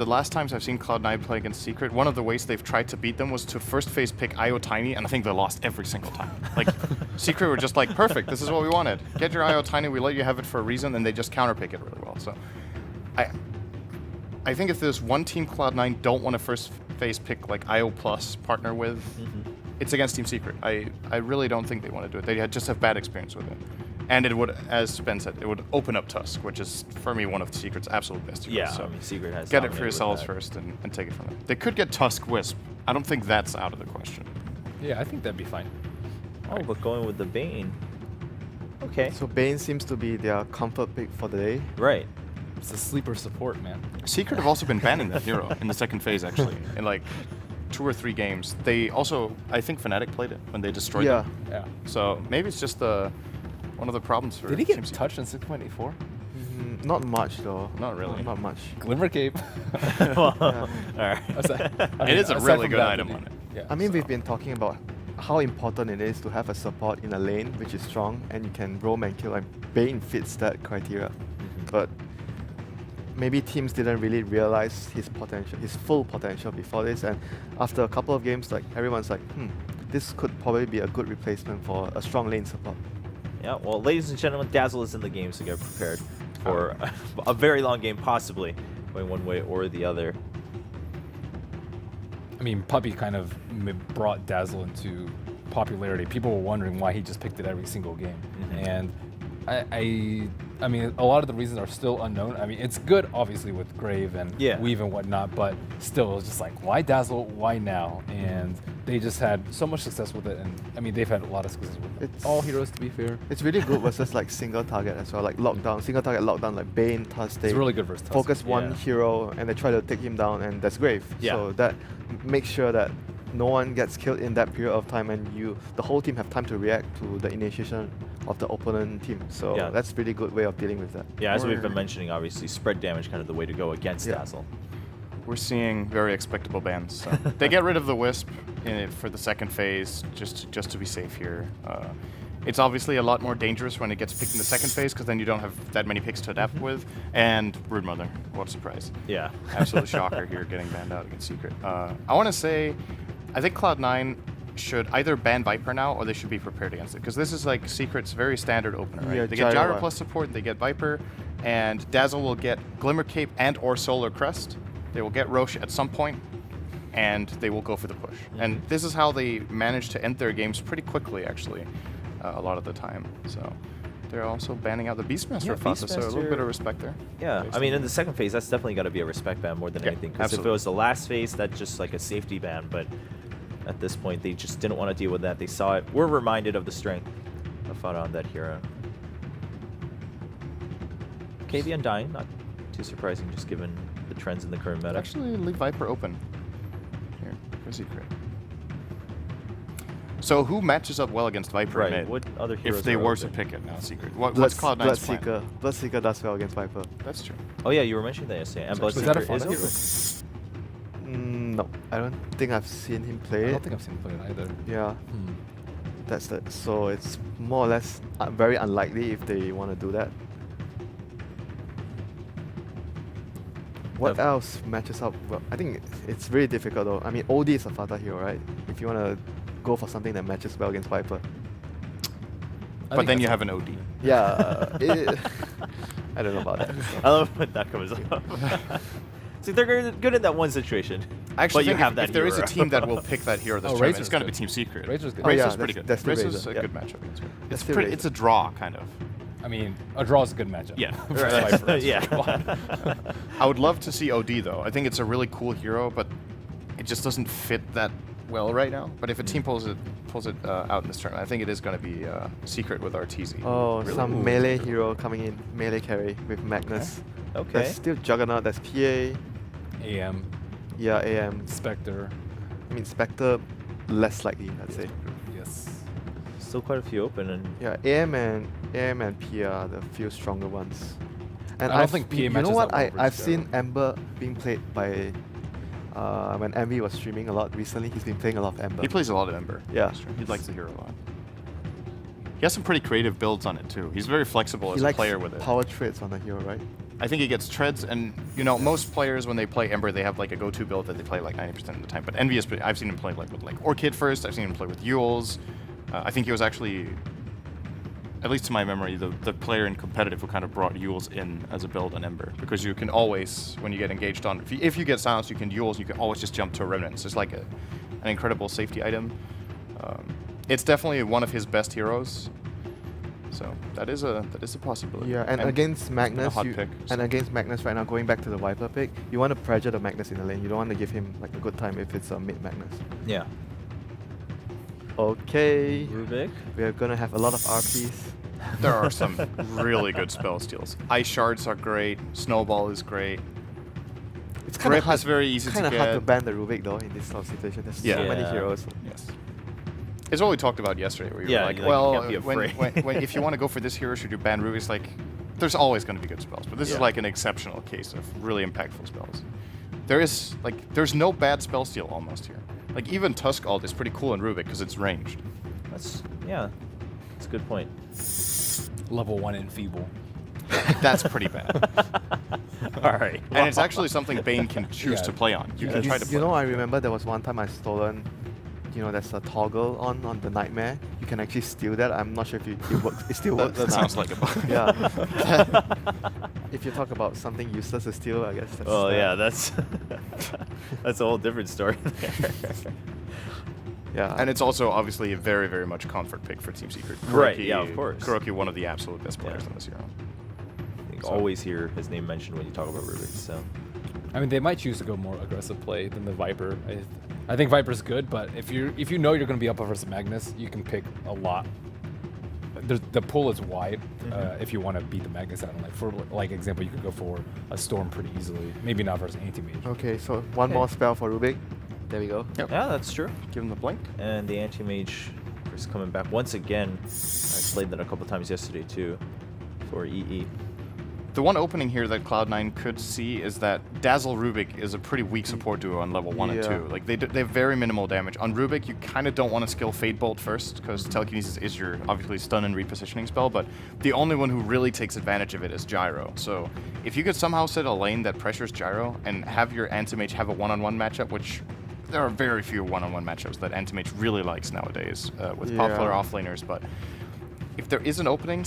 The last times I've seen Cloud9 play against Secret, one of the ways they've tried to beat them was to first phase pick IO Tiny, and I think they lost every single time. Like, Secret were just like, perfect, this is what we wanted. Get your IO Tiny, we let you have it for a reason, and they just counterpick it really well. So, I think if there's one team Cloud9 don't want to first phase pick like IO Plus partner with, it's against Team Secret. I really don't think they want to do it. They just have bad experience with it. And it would, as Ben said, it would open up Tusk, which is, for me, one of Secret's absolute best heroes. Yeah, so I mean, Secret has get it for dominated yourselves with that. first and take it from them. They could get Tusk Wisp. I don't think that's out of the question. Yeah, I think that'd be fine. Oh, but going with the Bane. Okay. So Bane seems to be their comfort pick for the day. Right. It's a sleeper support, man. Secret have also been banning that hero in the second phase, actually, in like 2 or 3 games. They also, I think Fnatic played it when they destroyed Yeah. them. Yeah. So maybe it's just one of the problems for Did he get Team Secret. touched in 6.84? Not much though. Not really. Not much. Glimmer Cape. Well, Yeah. alright. It is a aside really from good that, item did on it. Yeah. I mean, we've been talking about how important it is to have a support in a lane which is strong and you can roam and kill, and Bane fits that criteria. But maybe teams didn't really realize his potential, his full potential before this, and after a couple of games, like everyone's like, this could probably be a good replacement for a strong lane support. Yeah, well, ladies and gentlemen, Dazzle is in the game, so get prepared for a very long game, possibly going one way or the other. I mean, Puppey kind of brought Dazzle into popularity. People were wondering why he just picked it every single game. And I mean, a lot of the reasons are still unknown. I mean, it's good, obviously, with Grave and Weave and whatnot, but still, it's just like, why Dazzle? Why now? And they just had so much success with it, and I mean, they've had a lot of success with it. It's All heroes, to be fair. It's really good versus like single target as well, like lockdown, single target lockdown, like Bane, Tusk. It's really good versus Tusk. Focus one Yeah. hero and they try to take him down, and that's Grave. Yeah. So that makes sure that no one gets killed in that period of time, and the whole team have time to react to the initiation of the opponent team. So Yeah. that's a really good way of dealing with that. Yeah, as we've been mentioning, obviously, spread damage kind of the way to go against Yeah. Dazzle. We're seeing very expectable bans. So they get rid of the Wisp for the second phase, just to be safe here. It's obviously a lot more dangerous when it gets picked in the second phase, because then you don't have that many picks to adapt with. And Broodmother, what a surprise. Yeah. Absolute shocker here, getting banned out against Secret. I want to say, I think Cloud9 should either ban Viper now, or they should be prepared against it, because this is like Secret's very standard opener, right? Yeah, They get Gyro Gyro One. plus support, they get Viper, and Dazzle will get Glimmer Cape and or Solar Crest. They will get Roche at some point, and they will go for the push. And this is how they manage to end their games pretty quickly, actually, a lot of the time. So they're also banning out the Beastmaster Yeah, of Fata, so a little bit Beastmaster- of respect there. Yeah, Based I mean, on- in the second phase, that's definitely got to be a respect ban more than Yeah, anything. Because if it absolutely. was the last phase, that's just like a safety ban. But at this point, they just didn't want to deal with that. They saw it. We're reminded of the strength of Fata on that hero. KV Undying, not too surprising, just given the trends in the current meta. Actually, leave Viper open here for Secret. So who matches up well against Viper Right, mid what other heroes if they are were to open? pick it now, Secret? What's Cloud9's plan? Bloodseeker. Bloodseeker does well against Viper. That's true. Oh yeah, you were mentioning that yesterday. And Is that a Bloodseeker Fata is hero? No, I don't think I've seen him play I it. don't think I've seen him play it either. Yeah, that's the. So it's more or less very unlikely if they want to do that. What The- else matches up well? I think it's really difficult though. I mean, OD is a Fata hero, right? If you want to go for something that matches well against Viper. But then you have an OD. Yeah, I don't know about that. I love when that comes up. See, they're good in that one situation. Actually, but you have that if there is a hero. team that will pick that hero this Oh, tournament, Razor's it's going to be good. Team Secret. Razor's good. Oh, yeah, Razor's pretty good. that's the Razor's Razor, a yeah. good matchup against her. That's It's the pretty. Razor. It's a draw, kind of. I mean, a draw is a good matchup. Yeah. Versus Viper, that's Yeah. for sure. I would love to see OD though. I think it's a really cool hero, but it just doesn't fit that well right now. But if a team pulls it out in this tournament, I think it is going to be Secret with Arteezy. Oh, Really? some melee hero coming in, melee carry with Magnus. Okay. There's still Juggernaut, there's PA, AM, yeah, AM. Spectre. I mean, Spectre, less likely, I'd say. Yes. Still quite a few open, and Yeah, AM and PA are the few stronger ones. And I don't think PA you know matches what? up well I've versus seen Ember being played by when Envy was streaming a lot recently. He's been playing a lot of Ember. He plays a lot of Ember. Yeah. That's true. He likes the hero a lot. He has some pretty creative builds on it too. He's very flexible He as a likes player with it. power traits on the hero, right? I think he gets treads, and you know most players when they play Ember, they have like a go-to build that they play like 90% of the time. But Envious, I've seen him play like with like Orchid first. I've seen him play with Yules. I think he was actually, at least to my memory, the player in competitive who kind of brought Yules in as a build on Ember, because you can always, when you get engaged on, if you get silenced, you can Yules. You can always just jump to a Remnant. So it's like an incredible safety item. It's definitely one of his best heroes. So that is a possibility. Yeah, and against Magnus, hot pick, so. and against Magnus right now, going back to the Viper pick, you want to pressure the Magnus in the lane. You don't want to give him like a good time if it's a mid Magnus. Yeah. Okay, Rubik. we're gonna have a lot of RPs. There are some really good spell steals. Ice shards are great. Snowball is great. It's kind of Grip hard. is very easy to Kind of hard to get. ban the Rubik though in this sort of situation. There's Yeah. so many Yeah. heroes. Yes. It's what we talked about yesterday. Where you Yeah, were like, like, you well, can't be afraid. when if you want to go for this hero, should you ban Rubiks? Like, there's always going to be good spells, but this is Yeah. like an exceptional case of really impactful spells. There's no bad spell steal almost here. Like even Tusk Ult is pretty cool in Rubik because it's ranged. That's a good point. Level 1 Enfeeble. That's pretty bad. All right. And it's actually something Bane can choose Yeah. to play on. You can try to play. You know, I remember there was one time I stolen. You know, there's a toggle on the Nightmare. You can actually steal that. I'm not sure if it works. It still works. That now. sounds like a bug. Yeah. If you talk about something useless to steal, I guess that's. Oh yeah, that's that's a whole different story. Yeah. And it's also obviously a very, very much comfort pick for Team Secret. Right, yeah, of course. Kuroki, one of the absolute best players Yeah. on this hero. I think So- always hear his name mentioned when you talk about Rubik. So I mean, they might choose to go more aggressive play than the Viper. I think Viper's good, but if you know you're going to be up versus Magnus, you can pick a lot. The pool is wide if you want to beat the Magnus out. Like for like example, you could go for a Storm pretty easily. Maybe not versus Anti-Mage. Okay, so one more spell for Rubik. There we go. Yep. yeah, that's true. Give him the blink. And the Anti-Mage is coming back once again. I played that a couple times yesterday too for EE. The one opening here that Cloud9 could see is that Dazzle Rubik is a pretty weak support duo on level 1 and Yeah. 2. Like they have very minimal damage. On Rubik, you kind of don't want to skill Fade Bolt first because Telekinesis is your obviously stun and repositioning spell, but the only one who really takes advantage of it is Gyro. So if you could somehow set a lane that pressures Gyro and have your Anti-Mage have a one-on-one matchup, which there are very few one-on-one matchups that Anti-Mage really likes nowadays with popular Yeah. offlaners, but if there is an opening,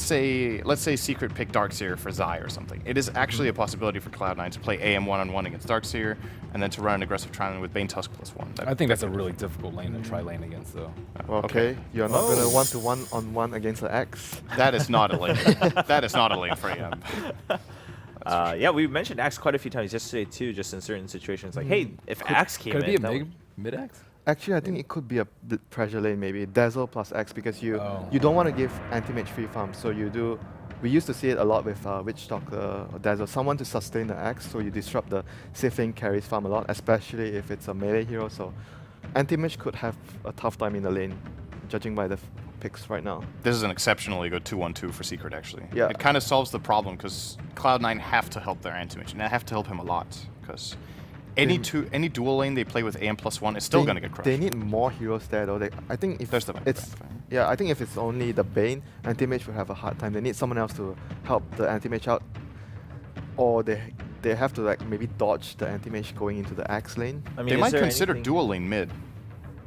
let's say Secret pick Darkseer for Zai or something, it is actually a possibility for Cloud9 to play AM one-on-one against Darkseer, and then to run an aggressive trialing with Bane Tusk +1. I think that's a really difficult lane to try lane against, though. Okay, you're not Oh. gonna want to one-on-one against the Axe. That is not a lane. That is not a lane for AM. Yeah, we mentioned Axe quite a few times yesterday too, just in certain situations. Like, hey, if Axe came Could it in, be a that mid-axe? Actually, I think it could be a pressure lane maybe. Dazzle plus Axe because you Oh. you don't want to give Anti-Mage free farm, so you do. We used to see it a lot with Witch Doctor or Dazzle, someone to sustain the Axe, so you disrupt the safe lane carries farm a lot, especially if it's a melee hero. So Anti-Mage could have a tough time in the lane, judging by the picks right now. This is an exceptionally good 2-1-2 for Secret, actually. Yeah. It kind of solves the problem because Cloud9 have to help their Anti-Mage, and they have to help him a lot because any dual lane they play with AM +1 is still They- going to get crushed. They need more heroes there though. I think if There's the Viper it's Bane. yeah, I think if it's only the Bane, Anti-Mage will have a hard time. They need someone else to help the Anti-Mage out, or they have to like maybe dodge the Anti-Mage going into the Axe lane. I mean, They is might there consider anything- dual lane mid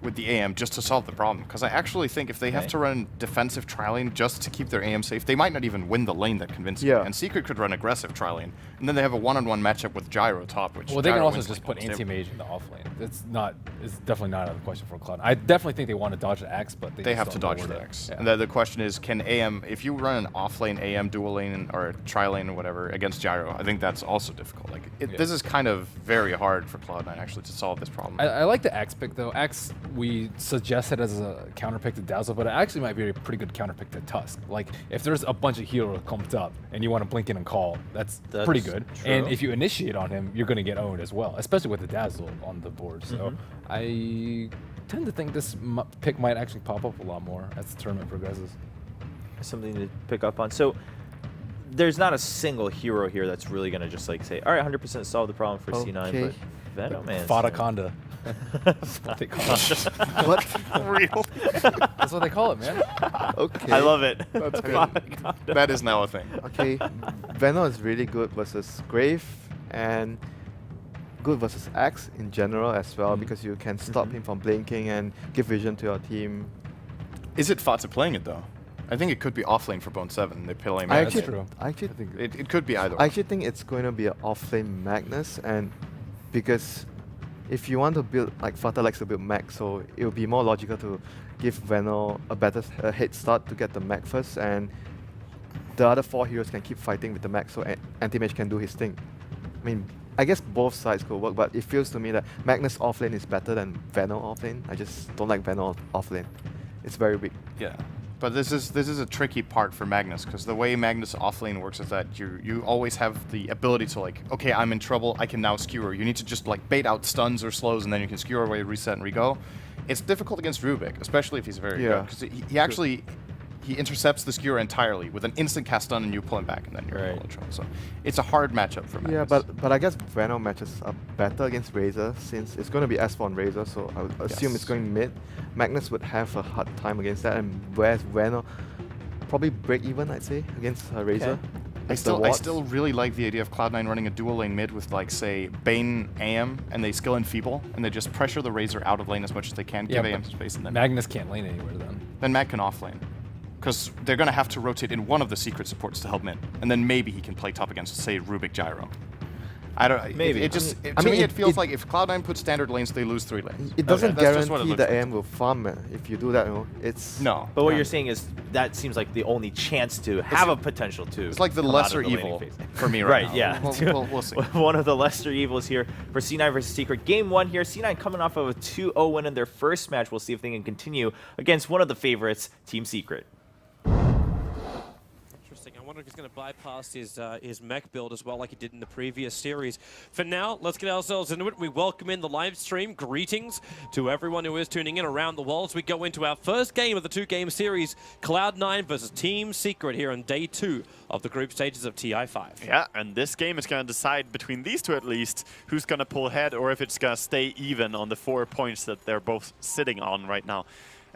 with the AM just to solve the problem. Because I actually think if they have Okay. to run defensive trialing just to keep their AM safe, they might not even win the lane that convincingly. Yeah. And Secret could run aggressive trialing, and then they have a one-on-one matchup with Gyro top, which Well, they can Gyro also wins just lane put almost every- Anti-Mage in the off lane. It's definitely not out of the question for Cloud. I definitely think they want to dodge the Axe, but They just have to don't know dodge where the to- X. yeah. And the question is, can AM, if you run an off-lane AM dual lane or tri-lane or whatever against Gyro, I think that's also difficult. Like Yeah. this is kind of very hard for Cloud9 actually to solve this problem. I like the Axe pick though. Axe we suggested as a counter pick to Dazzle, but it actually might be a pretty good counter pick to Tusk. Like if there's a bunch of heroes clumped up and you want to blink in and call, that's pretty good. true. And if you initiate on him, you're going to get owned as well, especially with the Dazzle on the board. So I tend to think this pick might actually pop up a lot more as the tournament progresses. something to pick up on. So there's not a single hero here that's really gonna just like say, all right, 100% solve the problem for C9. Okay. But Venoman. Fataconda. That's what they call it. What? Real. That's what they call it, man. Okay. I love it. That's good. That is now a thing. Okay, Venom is really good versus Grave and good versus Axe in general as well because you can stop him from blinking and give vision to your team. Is it Fata playing it though? I think it could be offlane for Bone 7. They play I Magnus. that's actually, true. I actually, I think It could be either. I actually think it's going to be an offlane Magnus, and because if you want to build, like Fata likes to build mech, so it will be more logical to give Venom a better head start to get the mech first, and the other 4 heroes can keep fighting with the mech, so Anti-Mage can do his thing. I mean, I guess both sides could work, but it feels to me that Magnus offlane is better than Venom offlane. I just don't like Venom offlane. It's very weak. Yeah, but this is a tricky part for Magnus because the way Magnus offlane works is that you always have the ability to like, okay, I'm in trouble, I can now skewer. You need to just like bait out stuns or slows, and then you can skewer away, reset, and re-go. It's difficult against Rubik, especially if he's very good, because he actually he intercepts the skewer entirely with an instant cast stun, and you pull him back, and then you're in trouble. So it's a hard matchup for Magnus. Yeah, but I guess Venom matches are better against Razor since it's going to be S4 on Razor, so I would assume it's going mid. Magnus would have a hard time against that, and whereas Venom probably break even, I'd say, against Razor. Okay. I still really like the idea of Cloud9 running a dual lane mid with like say Bane AM and they skill Enfeeble and they just pressure the Razor out of lane as much as they can, give but AM some space, and then Magnus can't lane anywhere then. Matt can off lane. Because they're going to have to rotate in one of the secret supports to help mid. And then maybe he can play top against, say, Rubik Gyro. I don't. Maybe. To me, it feels like if Cloud9 puts standard lanes, they lose 3 lanes. It doesn't That's just what it guarantee looks the like. AM will farm if you do that. You know, it's No. But what you're saying is that seems like the only chance to have a potential to. It's like the come out of lesser the laning evil phase. for me right Right, now. yeah. We'll see. One of the lesser evils here for C9 versus Secret. Game 1 here. C9 coming off of a 2-0 win in their first match. We'll see if they can continue against one of the favorites, Team Secret. Interesting. I wonder if he's going to bypass his mech build as well like he did in the previous series. For now, let's get ourselves into it. We welcome in the live stream. Greetings to everyone who is tuning in around the world as we go into our first game of the 2-game series, Cloud9 versus Team Secret here on day 2 of the group stages of TI5. Yeah, and this game is going to decide between these two at least who's going to pull ahead or if it's going to stay even on the 4 points that they're both sitting on right now.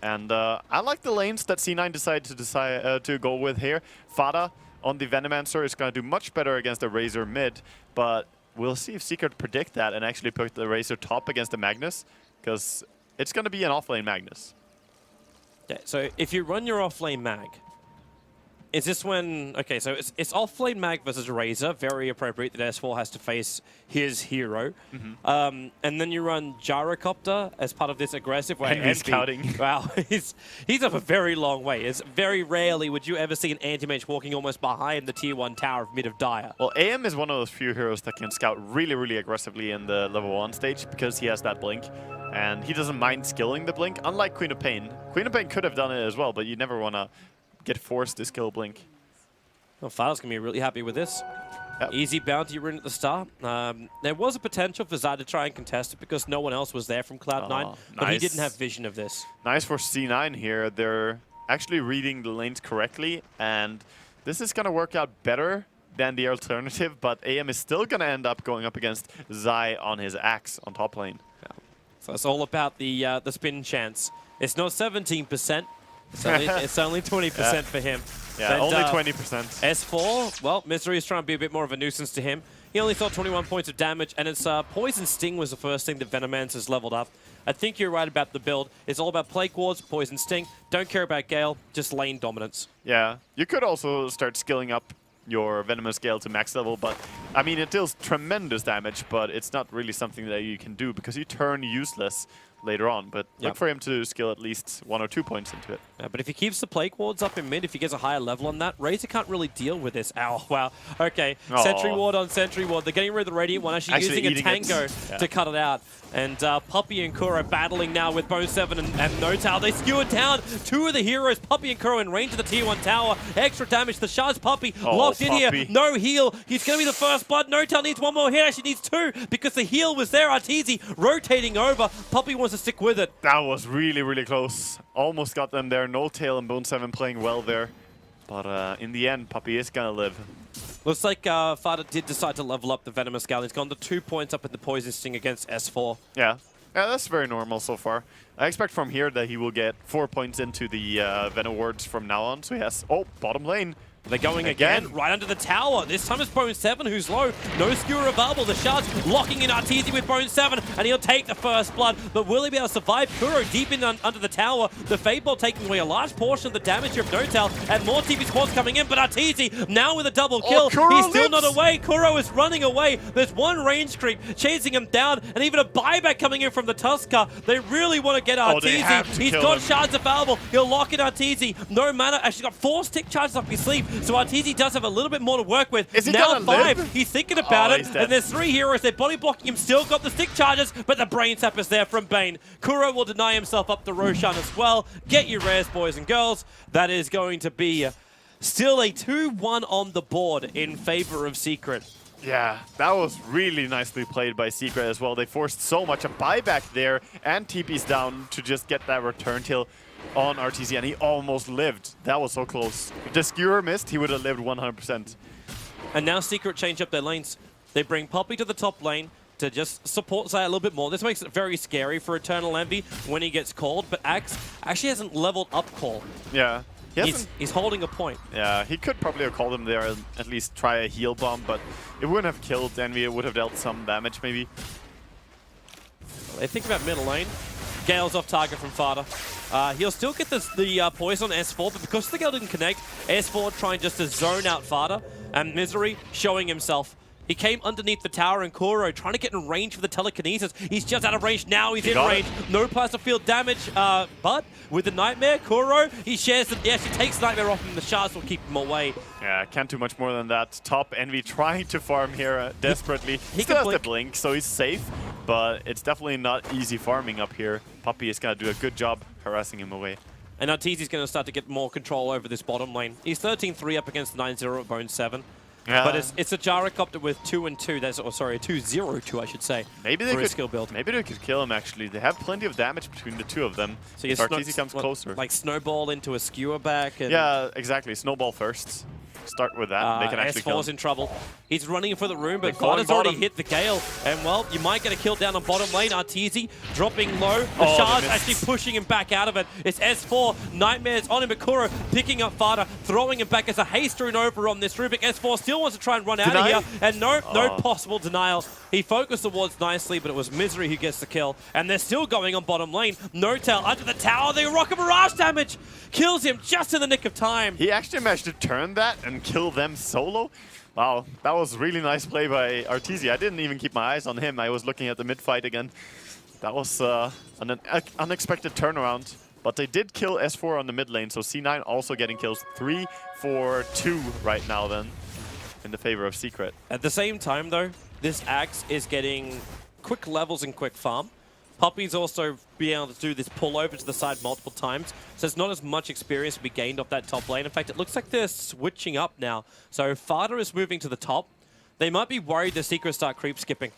And I like the lanes that C9 decided to go with here. Fada on the Venomancer is going to do much better against the Razor mid, but we'll see if Secret predict that and actually put the Razor top against the Magnus, because it's going to be an offlane Magnus. Yeah, so if you run your offlane mag, is this when... Okay, so it's offlane mag versus Razor. Very appropriate that S4 has to face his hero. And then you run Gyrocopter as part of this aggressive way. And he's scouting. Wow, he's up a very long way. It's very rarely would you ever see an anti-mage walking almost behind the tier 1 tower of mid of Dire. Well, AM is one of those few heroes that can scout really, really aggressively in the level 1 stage because he has that blink. And he doesn't mind skilling the blink, unlike Queen of Pain. Queen of Pain could have done it as well, but you never want to get forced to skill blink. Well, Fada's going to be really happy with this. Yep. Easy bounty rune at the start. There was a potential for Zai to try and contest it because no one else was there from Cloud9, but he nice. didn't have vision of this. Nice for C9 here. They're actually reading the lanes correctly, and this is going to work out better than the alternative, but AM is still going to end up going up against Zai on his Axe on top lane. Yeah. So it's all about the spin chance. It's not 17%. It's only 20% for him. Yeah, But, only 20%. S4, well, Misery is trying to be a bit more of a nuisance to him. He only saw 21 points of damage, and it's Poison Sting was the first thing that Venomancer's leveled up. I think you're right about the build. It's all about Plague Wards, Poison Sting. Don't care about Gale, just lane dominance. Yeah, you could also start skilling up your Venomous Gale to max level, but I mean, it deals tremendous damage, but it's not really something that you can do because you turn useless later on. But look for him to skill at least 1 or 2 points into it. Yeah, but if he keeps the Plague Wards up in mid, if he gets a higher level on that, Razor can't really deal with this. Ow, wow. Okay, Sentry Ward on Sentry Ward. They're getting rid of the Radiant one, actually using a Tango to cut it out. And Puppey and Kuro battling now with Bone 7 and No Tower. They skewer down 2 of the heroes. Puppey and Kuro in range of the tier 1 tower. Extra damage. The Shard's Puppey locked in here. No heal. He's going to be the first blood. No Tower needs 1 more hit. Actually needs 2 because the heal was there. Arteezy rotating over. Puppey wants to stick with it. That was really, really close. Almost got them there. No Tail and Bone 7 playing well there. But in the end, Puppey is going to live. Looks like Fada did decide to level up the Venomous Gale. He's gone to 2 points up in the Poison Sting against S4. Yeah. Yeah, that's very normal so far. I expect from here that he will get 4 points into the Venom wards from now on. So he has, oh, bottom lane. They're going again, right under the tower. This time it's Bone7 who's low. No skewer available. The Shards locking in Arteezy with Bone7, and he'll take the first blood. But will he be able to survive? Kuro deep in under the tower. The Fade Bolt taking away a large portion of the damage of N0tail, and more TP squads coming in. But Arteezy now with a double kill. Kuro He's still lives. not away. Kuro is running away. There's one range creep chasing him down, and even a buyback coming in from the Tusker. They really want to get they Arteezy. have to He's kill got him. Shards available. He'll lock in Arteezy. No mana. Actually got 4 stick charges up his sleeve. So Arteezy does have a little bit more to work with. Is he now gonna 5. live? He's thinking about Oh, it. he's dead. And there's 3 heroes. They're body blocking him. Still got the stick charges, but the brain tap is there from Bane. Kuro will deny himself up to Roshan as well. Get your rares, boys and girls. That is going to be still a 2-1 on the board in favor of Secret. Yeah, that was really nicely played by Secret as well. They forced so much a buyback there and TP's down to just get that return kill on Arteezy, and he almost lived. That was so close. If the skewer missed, he would have lived 100%. And now Secret change up their lanes. They bring Poppy to the top lane to just support Xayah a little bit more. This makes it very scary for Eternal Envy when he gets called, but Axe actually hasn't leveled up call. Yeah. He hasn't, He's holding a point. yeah, he could probably have called him there and at least try a heal bomb, but it wouldn't have killed Envy. It would have dealt some damage maybe. They think about middle lane. Gale's off target from Fada. He'll still get the poison on S4, but because the Gale didn't connect, S4 trying just to zone out Fada, and Misery showing himself. He came underneath the tower, and Kuro trying to get in range for the telekinesis. He's just out of range now. He's in got range. No plasma field damage, but with the Nightmare, Kuro, he shares the... Yeah, she takes Nightmare off him. The Shards will keep him away. Yeah, can't do much more than that. Top Envy trying to farm here desperately. He can still has the blink. blink, so he's safe, but it's definitely not easy farming up here. Puppey is going to do a good job harassing him away. And Arteezy's going to start to get more control over this bottom lane. He's 13-3 up against 9-0 at Bone7. Yeah. But it's a Gyrocopter with 2 and 2. That's, or sorry, a 2-0-2, I should say. Maybe they for could his skill build. Maybe they could kill him. Actually, they have plenty of damage between the two of them. So you if Arteezy comes closer. like snowball into a skewer back. And, Yeah, exactly. Snowball first. Start with that. They can actually kill S4's him. in trouble. He's running for the room, but They're going Fada's already bottom. hit the Gale. And, well, you might get a kill down on bottom lane. Arteezy dropping low. The Oh, Shards they missed. actually pushing him back out of it. It's S4. Nightmare's on him. Akuro picking up Fada, throwing him back as a haste rune over on this Rubik. S4 still wants to try and run out of Deny? here. And no Oh. possible denial. He focused the wards nicely, but it was Misery who gets the kill. And they're still going on bottom lane. N0tail under the tower. The Rocket Barrage damage kills him just in the nick of time. He actually managed to turn that and kill them solo. Wow, that was really nice play by Arteezy. I didn't even keep my eyes on him. I was looking at the mid fight again. That was an unexpected turnaround. But they did kill S4 on the mid lane, so C9 also getting kills. 3-4-2 right now then, in the favor of Secret. At the same time, though, this Axe is getting quick levels and quick farm. Puppy's also being able to do this pull over to the side multiple times, so there's not as much experience to be gained off that top lane. In fact, it looks like they're switching up now. So Fada is moving to the top. They might be worried the Secret start creep skipping,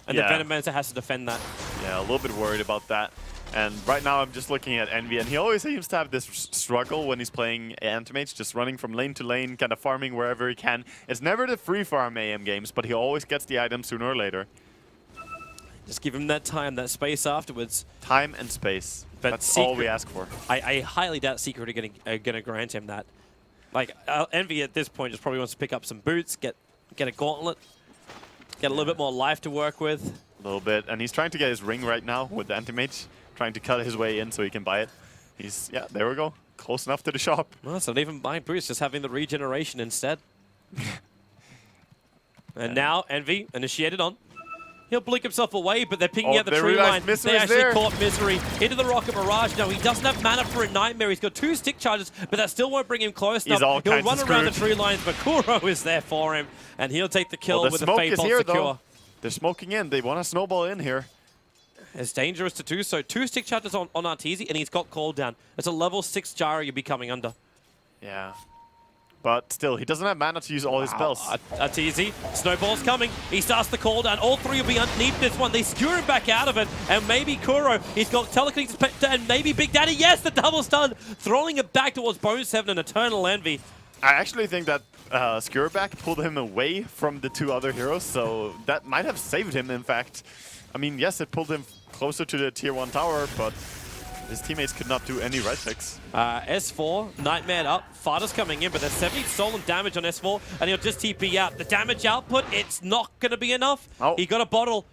and Yeah. the Venomancer has to defend that. Yeah, a little bit worried about that. And right now I'm just looking at Envy, and he always seems to have this struggle when he's playing Antimage, just running from lane to lane, kind of farming wherever he can. It's never the free farm AM games, but he always gets the item sooner or later. Just give him that time, that space afterwards. Time and space. But That's all we Secret- ask for. I highly doubt Secret are gonna grant him that. Like, Envy at this point just probably wants to pick up some boots, get a gauntlet, get a little bit more life to work with. A little bit. And he's trying to get his ring right now with the Antimage, trying to cut his way in so he can buy it. He's, yeah, there we go. Close enough to the shop. Well, it's not even buying boots, just having the regeneration instead. And now Envy initiated on. He'll blink himself away, but they're picking Oh, out the they tree realized line. They Misery's actually there. caught Misery into the Rocket Barrage. No, he doesn't have mana for a Nightmare. He's got 2 stick charges, but that still won't bring him close He's enough. all He'll kinds run of around the screwed. tree lines, but Kuro is there for him, and he'll take the kill Well, the with the smoke Fade is Bolt here, secure. though. They're smoking in. They want to snowball in here. It's dangerous to do so. 2 stick charges on Arteezy, and he's got called down. It's a level 6 Gyro you'll be coming under. Yeah. But still, he doesn't have mana to use all his spells. Arteezy, Snowball's coming. He starts the call down. All 3 will be underneath this one. They skewer him back out of it. And maybe Kuro, he's got telekinesis, and maybe Big Daddy. Yes, the double stun. Throwing it back towards Bone7 and Eternal Envy. I actually think that Skewerback pulled him away from the 2 other heroes, so that might have saved him, in fact. I mean, yes, it pulled him closer to the tier 1 tower, but his teammates could not do any right clicks. S4, Nightmare up. Fada's coming in, but there's 70 stolen damage on S4, and he'll just TP out. The damage output, it's not going to be enough. Oh. He got a bottle.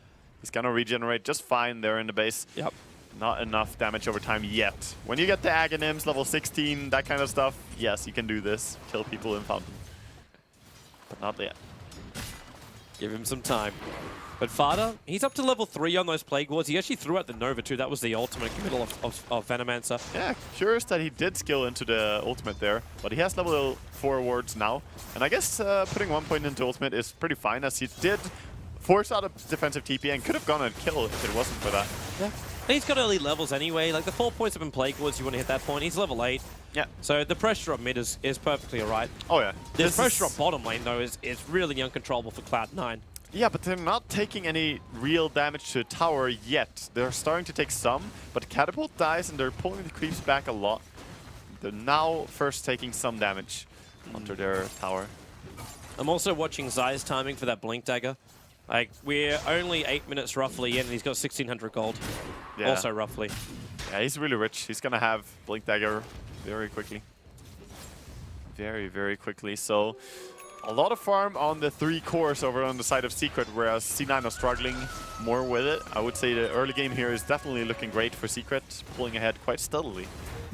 He's gonna regenerate just fine there in the base. Yep. Not enough damage over time yet. When you get the Aghanims, level 16, that kind of stuff, yes, you can do this. Kill people in Fountain. But not yet. Give him some time. But Fada, he's up to level 3 on those Plague Wards. He actually threw out the Nova too. That was the ultimate committal of Venomancer. Yeah, curious that he did skill into the ultimate there, but he has level 4 wards now. And I guess putting 1 point into ultimate is pretty fine, as he did force out a defensive TP and could have gone and kill if it wasn't for that. Yeah. And he's got early levels anyway. Like the 4 points up in Plague Wards, you want to hit that point. He's level 8. Yeah. So the pressure on mid is perfectly alright. Oh yeah. The This pressure is- on bottom lane though is really uncontrollable for Cloud9. Yeah, but they're not taking any real damage to the tower yet. They're starting to take some, but Catapult dies and they're pulling the creeps back a lot. They're now first taking some damage onto their tower. I'm also watching Zai's timing for that Blink Dagger. Like, we're only 8 minutes roughly in, and he's got 1,600 gold. Yeah. Also roughly. Yeah, he's really rich. He's gonna have Blink Dagger very quickly. Very, very quickly. So a lot of farm on the 3 cores over on the side of Secret, whereas C9 are struggling more with it. I would say the early game here is definitely looking great for Secret, pulling ahead quite steadily.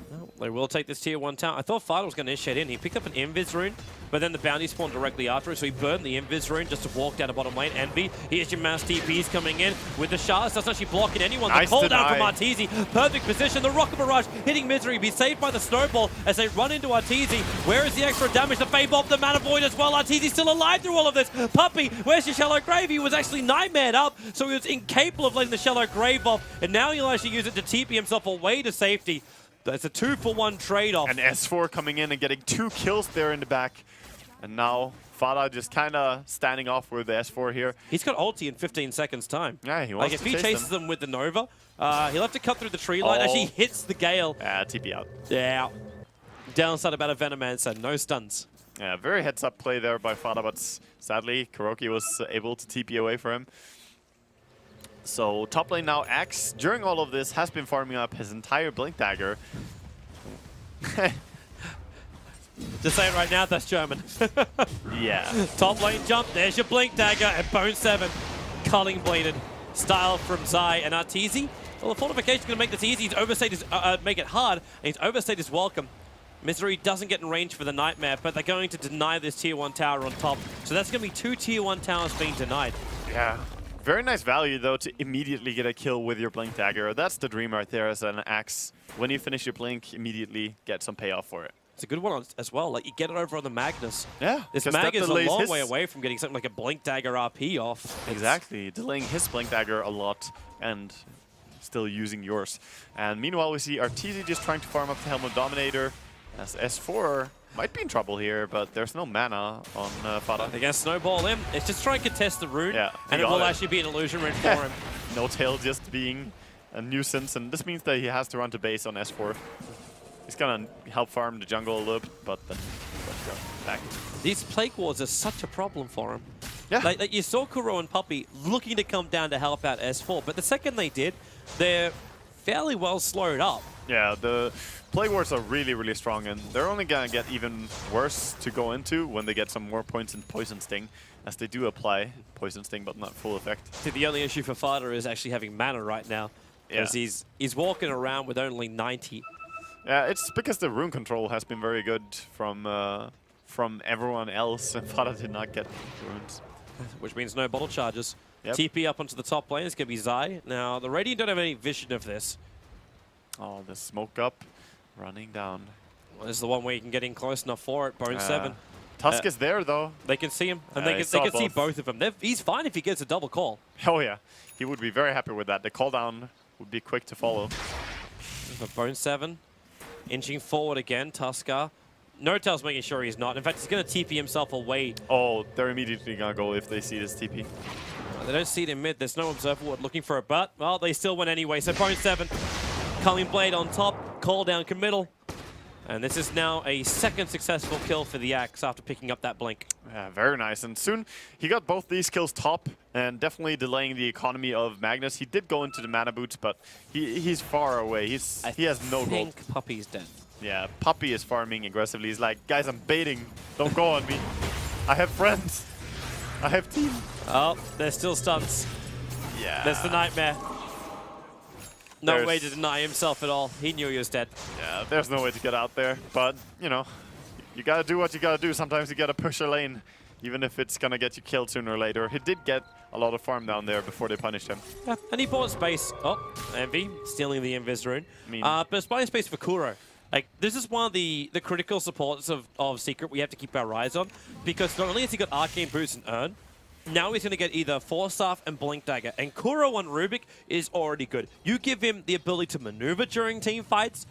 Well, they will take this tier 1 town. I thought Fada was going to initiate in. He picked up an Invis rune, but then the bounty spawned directly after it, so he burned the Invis rune just to walk down the bottom lane. Envy, here's your mass TPs coming in with the shards. Doesn't actually blocking anyone. Nice the call down deny. from Arteezy. Perfect position. The Rocket Barrage hitting Misery. Be saved by the Snowball as they run into Arteezy. Where is the extra damage? The Fade Bomb, the Mana Void as well. Arteezy's still alive through all of this. Puppey, where's your Shallow Grave? He was actually Nightmared up, so he was incapable of letting the Shallow Grave off, and now he'll actually use it to TP himself away to safety. It's a 2-for-1 trade-off. And S4 coming in and getting 2 kills there in the back. And now Fada just kind of standing off with the S4 here. He's got ulti in 15 seconds time. Yeah, he Like wants if to he chase chases them. them with the Nova, he'll have to cut through the tree line as he Oh. hits the Gale. Yeah, TP out. Yeah. Downside about a Venomancer, no stuns. Yeah, very heads-up play there by Fada, but sadly, Kuroki was able to TP away for him. So top lane now, Axe, during all of this, has been farming up his entire Blink Dagger. Just say it right now, that's German. Yeah. Top lane jump, there's your Blink Dagger and Bone 7. Culling Bladed. Style from Zai and Arteezy. Well, the fortification's going to make this easy. He's overstayed his, make it hard, and he's overstayed his welcome. Misery doesn't get in range for the Nightmare, but they're going to deny this tier 1 tower on top. So that's going to be 2 tier 1 towers being denied. Yeah. Very nice value, though, to immediately get a kill with your Blink Dagger. That's the dream right there as an Axe. When you finish your Blink, immediately get some payoff for it. It's a good one as well. Like, you get it over on the Magnus. Yeah. This 'cause Mag that is a delays long his- way away from getting something like a Blink Dagger RP off. Exactly. Delaying his Blink Dagger a lot and still using yours. And meanwhile, we see Arteezy just trying to farm up the Helm of Dominator. As S4 might be in trouble here, but there's no mana on Fada. They're going to snowball him. It's just try and contest the rune, Yeah, and he it will got it. actually be an illusion rune for him. No tail just being a nuisance, and this means that he has to run to base on S4. He's gonna help farm the jungle a little bit, but then let's go back. These Plague Wards are such a problem for him. Yeah. Like you saw Kuro and Puppey looking to come down to help out S4, but the second they did, they're fairly well slowed up. Yeah, the Plague Wards are really, really strong, and they're only gonna get even worse to go into when they get some more points in Poison Sting, as they do apply Poison Sting, but not full effect. See, the only issue for Fada is actually having mana right now, because Yeah. he's walking around with only 90. Yeah, it's because the rune control has been very good from everyone else, and Fada did not get runes. Which means no bottle charges. Yep. TP up onto the top lane is going to be Zai. Now, the Radiant don't have any vision of this. Oh, the smoke up, running down. Well, this is the one where you can get in close enough for it. Bone 7. Tusk is there, though. They can see him, and they they saw can see both. both of them. He's fine if he gets a double call. Oh, yeah. He would be very happy with that. The call down would be quick to follow. But Bone 7 inching forward again. Tuskar. No-Tail's making sure he's not. In fact, he's going to TP himself away. Oh, they're immediately going to go if they see this TP. They don't see it in mid. There's no Observer Ward looking for it, but, well, they still win anyway. So Bone 7, Culling Blade on top, call down committal. And this is now a second successful kill for the Axe after picking up that blink. Yeah, very nice. And soon he got both these kills top and definitely delaying the economy of Magnus. He did go into the mana boots, but he's far away. He has no I gold. think Puppey's dead. Yeah, Puppey is farming aggressively. He's like, guys, I'm baiting. Don't go on me. I have friends. I have team. Oh, there's still stunts. Yeah. That's the nightmare. No way to deny himself at all. He knew he was dead. Yeah, there's no way to get out there. But, you know, you gotta do what you gotta do. Sometimes you gotta push a lane, even if it's gonna get you killed sooner or later. He did get a lot of farm down there before they punished him. Yeah, and he bought space. Oh, Envy stealing the Invis rune. But it's buying space for Kuro. Like, this is one of the critical supports of Secret we have to keep our eyes on, because not only has he got Arcane Boots and Urn, now he's going to get either Force Staff and Blink Dagger. And Kuro on Rubik is already good. You give him the ability to maneuver during team fights,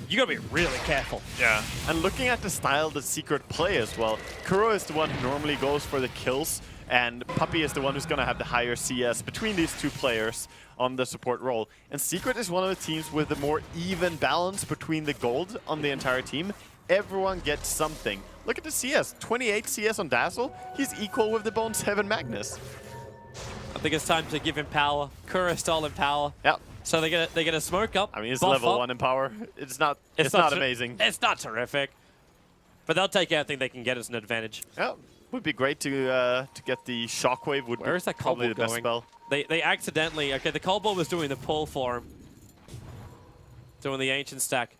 you got to be really careful. Yeah, and looking at the style that Secret play as well, Kuro is the one who normally goes for the kills, and Puppey is the one who's going to have the higher CS between these two players on the support role. And Secret is one of the teams with a more even balance between the gold on the entire team. Everyone gets something. Look at the CS, 28 CS on Dazzle. He's equal with the Bone 7 Magnus. I think it's time to give him power. Kuro stole him power. Yeah. So they get a smoke up. I mean, it's buff level up. 1 in power. It's not amazing. It's not terrific. But they'll take anything they can get as an advantage. Yeah, would be great to get the Shockwave. Would Where be is that probably Cold the Ball best going? spell. They accidentally... Okay, the Cold Ball was doing the pull for him. Doing the Ancient stack.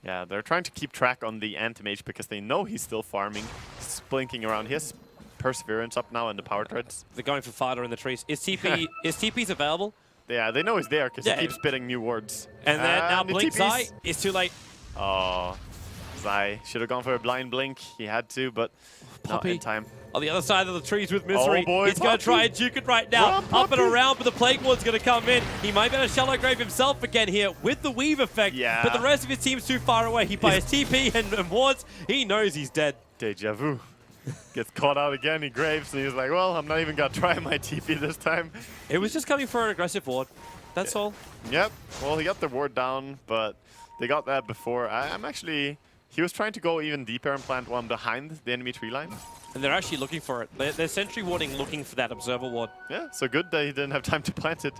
Yeah, they're trying to keep track on the Anti-Mage because they know he's still farming. He's blinking around. He has Perseverance up now in the power treads. They're going for Fighter in the trees. Is TP's available? Yeah, they know he's there because Yeah. he keeps spitting new words. And then now the Blink TPs. Zai is too late. Oh, Zai should have gone for a blind blink. He had to, but not in Puppey. time. On the other side of the trees with Misery. Oh boy, He's going to try Puppey. and juke it right now. Run, Up and Puppey. around, but the Plague Ward's going to come in. He might be able to Shallow Grave himself again here with the Weave effect. Yeah. But the rest of his team's too far away. He buys TP and wards. He knows he's dead. Deja vu. Gets caught out again. He graves, and he's like, well, I'm not even going to try my TP this time. It was just coming for an aggressive ward. That's all. Yep. Well, he got the ward down, but they got that before. I'm actually... He was trying to go even deeper and plant one behind the enemy tree line. And they're actually looking for it. They're sentry warding looking for that observer ward. Yeah, so good that he didn't have time to plant it.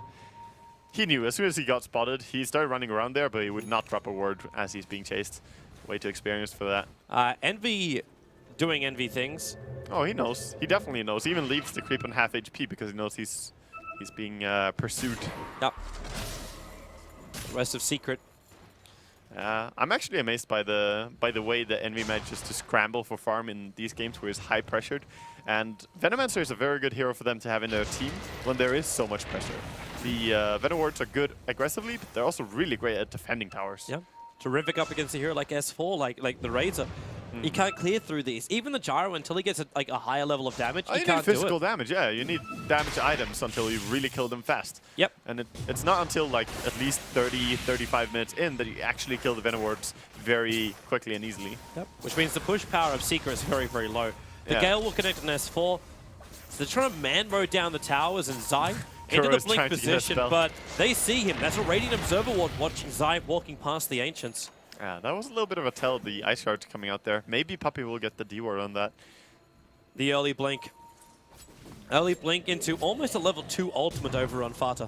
He knew as soon as he got spotted, he started running around there, but he would not drop a ward as he's being chased. Way too experienced for that. Envy doing Envy things. Oh, he knows. He definitely knows. He even leaves the creep on half HP because he knows he's being pursued. Yep. The rest of Secret. I'm actually amazed by the way that Envy manages to scramble for farm in these games where he's high pressured. And Venomancer is a very good hero for them to have in their team when there is so much pressure. The Venowards are good aggressively, but they're also really great at defending towers. Yeah. Terrific up against a hero like S4, like the Razor. He can't clear through these. Even the Gyro, until he gets a higher level of damage, Oh, he you need can't do physical it. damage, yeah. You need damage items until you really kill them fast. Yep. And it's not until like at least 30, 35 minutes in that you actually kill the Venowards very quickly and easily. Yep. Which means the push power of Secret is very, very low. The Yeah. Gale will connect on S4. So they're trying to man mode down the towers and Zai into the Kuro's blink trying to get a position, spell. but they see him. That's a Radiant Observer Ward watching Zai walking past the Ancients. Yeah, that was a little bit of a tell, the Ice Guard coming out there. Maybe Puppey will get the D-ward on that. The early blink. Early blink into almost a level 2 ultimate over on Fata.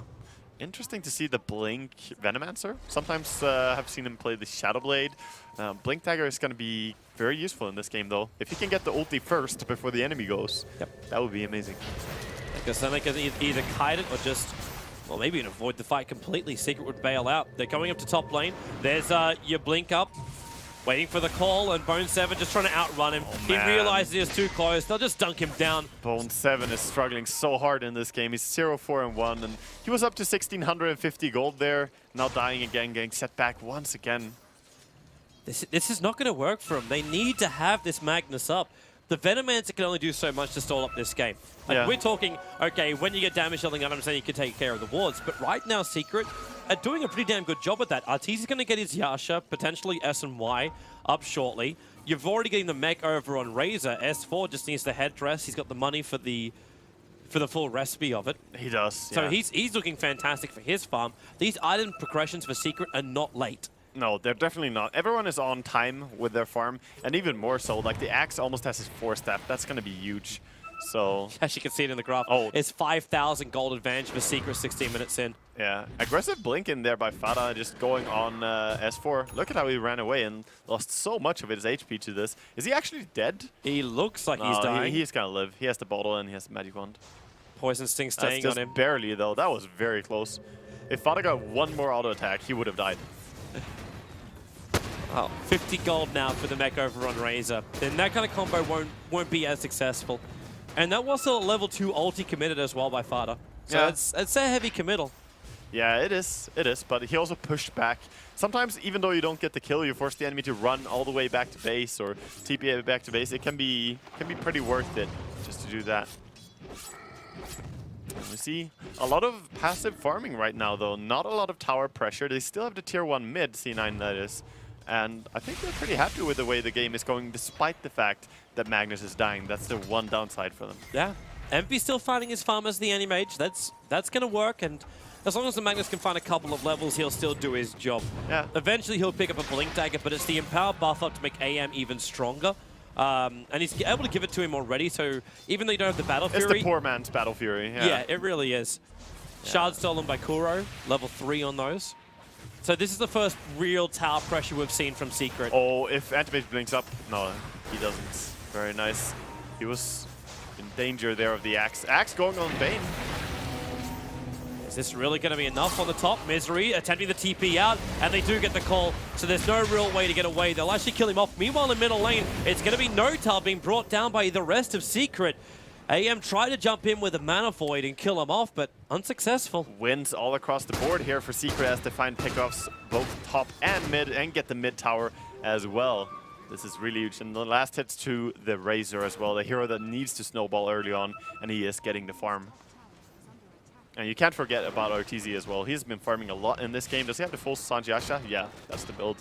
Interesting to see the Blink Venomancer. Sometimes I've seen him play the Shadow Blade. Blink Dagger is going to be very useful in this game, though. If he can get the ulti first before the enemy goes, that would be amazing. Because then they can either kite it or just, well, maybe even avoid the fight completely. Secret would bail out. They're coming up to top lane. There's your blink up, waiting for the call, and Bone 7 just trying to outrun him. He man. realizes he's too close. They'll just dunk him down. Bone 7 is struggling so hard in this game. He's 0-4-1, and he was up to 1,650 gold there. Now dying again, getting set back once again. This is not going to work for him. They need to have this Magnus up. The Venomancer can only do so much to stall up this game. Like, Yeah. we're talking, okay, when you get damage dealing items, then you can take care of the wards. But right now, Secret are doing a pretty damn good job at that. Arteezy's going to get his Yasha, potentially S and Y, up shortly. You've already getting the mech over on Razor. S4 just needs the headdress. He's got the money for the full recipe of it. He does, So yeah. he's looking fantastic for his farm. These item progressions for Secret are not late. No, they're definitely not. Everyone is on time with their farm, and even more so, like the Axe almost has his 4-step. That's going to be huge. So, As you can see it in the graph, Oh. it's 5,000 gold advantage for Secret 16 minutes in. yeah, aggressive blink in there by Fada, just going on S4. Look at how he ran away and lost so much of his HP to this. Is he actually dead? He looks like he's No, dying. He's going to live. He has the bottle and he has the magic wand. Poison Sting That's staying just on him. barely, though. That was very close. If Fada got one more auto attack, he would have died. Oh, 50 gold now for the mech over on Razor. Then that kind of combo won't be as successful. And that was a level 2 ulti committed as well by Fada. So Yeah. it's a heavy committal. Yeah, it is. It is. But he also pushed back. Sometimes, even though you don't get the kill, you force the enemy to run all the way back to base or TP back to base. It can be pretty worth it just to do that. We see a lot of passive farming right now, though. Not a lot of tower pressure. They still have the tier 1 mid, C9 that is. And I think they're pretty happy with the way the game is going, despite the fact that Magnus is dying. That's the one downside for them. Yeah. Envy's still finding his farm as the Anti-Mage. That's going to work. And as long as the Magnus can find a couple of levels, he'll still do his job. Yeah. Eventually, he'll pick up a Blink Dagger, but it's the Empower buff up to make AM even stronger. And he's able to give it to him already, so even though you don't have the Battle It's Fury... the poor man's Battle Fury. Yeah, it really is. Shard stolen by Kuro, level 3 on those. So this is the first real tower pressure we've seen from Secret. Oh, if Anti-Mage blinks up. No, he doesn't. Very nice. He was in danger there of the Axe. Axe going on Bane. Is this really going to be enough on the top? Misery attempting the TP out, and they do get the call, so there's no real way to get away. They'll actually kill him off. Meanwhile, in middle lane, it's going to be Notal being brought down by the rest of Secret. AM tried to jump in with a Mana Void and kill him off, but unsuccessful. Wins all across the board here for Secret as they find pickoffs both top and mid and get the mid tower as well. This is really huge. And the last hits to the Razor as well, the hero that needs to snowball early on, and he is getting the farm. And you can't forget about Arteezy as well. He's been farming a lot in this game. Does he have the full Sanjiasha? Yeah, that's the build.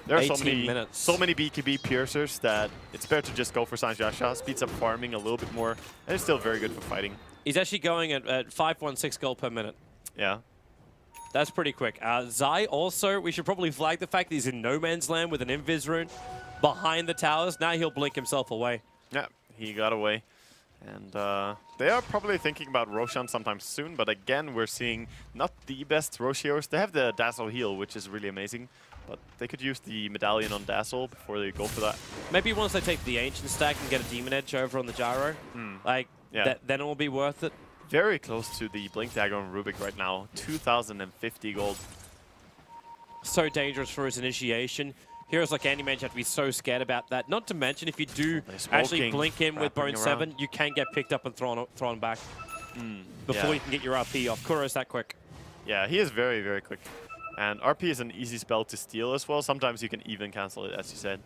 There are 18 minutes. so many BKB piercers that it's better to just go for Sanjiasha. Speeds up farming a little bit more, and it's still very good for fighting. He's actually going at 516 gold per minute. Yeah. That's pretty quick. Zai also, we should probably flag the fact that he's in no man's land with an Invis rune behind the towers. Now he'll blink himself away. Yeah, he got away. And they are probably thinking about Roshan sometime soon, but again, we're seeing not the best Rosh heroes. They have the Dazzle heal, which is really amazing, but they could use the medallion on Dazzle before they go for that. Maybe once they take the Ancient stack and get a Demon Edge over on the Gyro, like, Yeah. then it will be worth it. Very close to the Blink Dagger on Rubik right now, 2,050 gold. So dangerous for his initiation. Heroes like Anti-Mage have to be so scared about that. Not to mention, if you do They're actually smoking, blink in with wrapping Bone around. 7, you can get picked up and thrown back before yeah. you can get your RP off. Kuro's that quick. Yeah, he is very, very quick. And RP is an easy spell to steal as well. Sometimes you can even cancel it, as you said.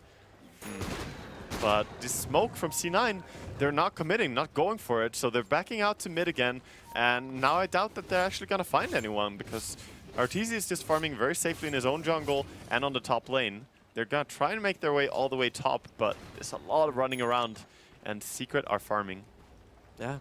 But the smoke from C9, they're not committing, not going for it. So they're backing out to mid again. And now I doubt that they're actually going to find anyone, because Arteezy is just farming very safely in his own jungle and on the top lane. They're going to try and make their way all the way top, but there's a lot of running around. And Secret are farming. Yeah.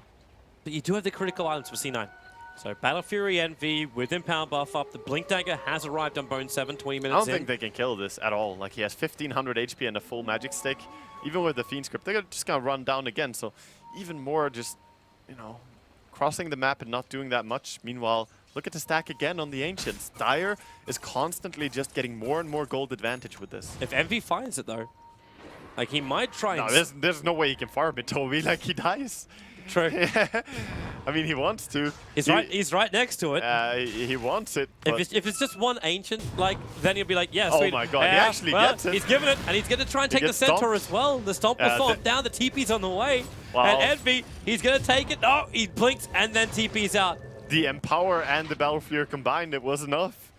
But you do have the critical items for C9. So Battle Fury Envy with Empower buff up. The Blink Dagger has arrived on Bone 7, 20 I minutes don't in. think they can kill this at all. Like, he has 1,500 HP and a full magic stick. Even with the Fiend script, they're just going to run down again. So even more just, you know, crossing the map and not doing that much. Meanwhile, look at the stack again on the Ancients. Dire is constantly just getting more and more gold advantage with this. If Envy finds it, though, like, he might try No, and... there's no way he can farm it, Toby. Like, he dies. True. I mean, he wants to. He's right next to it. He wants it. But If it's just one Ancient, like, then he'll be like, yeah, Oh sweet. my God, he Yeah, actually well, gets it. He's giving it, and he's going to try and He take the gets Centaur stomped. as well. The Stomp will throw him down. The TP's on the way. Wow. And Envy, he's going to take it. Oh, he blinks, and then TP's out. the Empower and the Battle Fury combined, it was enough.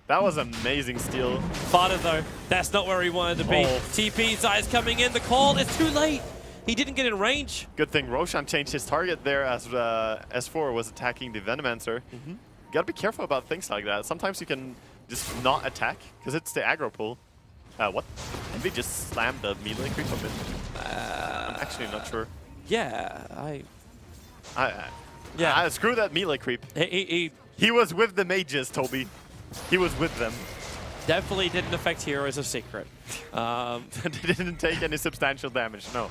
That was amazing steal. Fada, though, that's not where he wanted to be. Oh. TP's eyes coming in. The call is too late. He didn't get in range. Good thing Roshan changed his target there as S4 was attacking the Venomancer. You gotta be careful about things like that. Sometimes you can just not attack, because it's the aggro pull. What? Envy just slammed the melee creep of it. I'm actually not sure. Yeah, Screw that melee creep. he He was with the mages, Toby. He was with them. Definitely didn't affect Heroes of Secret. They didn't take any substantial damage, no.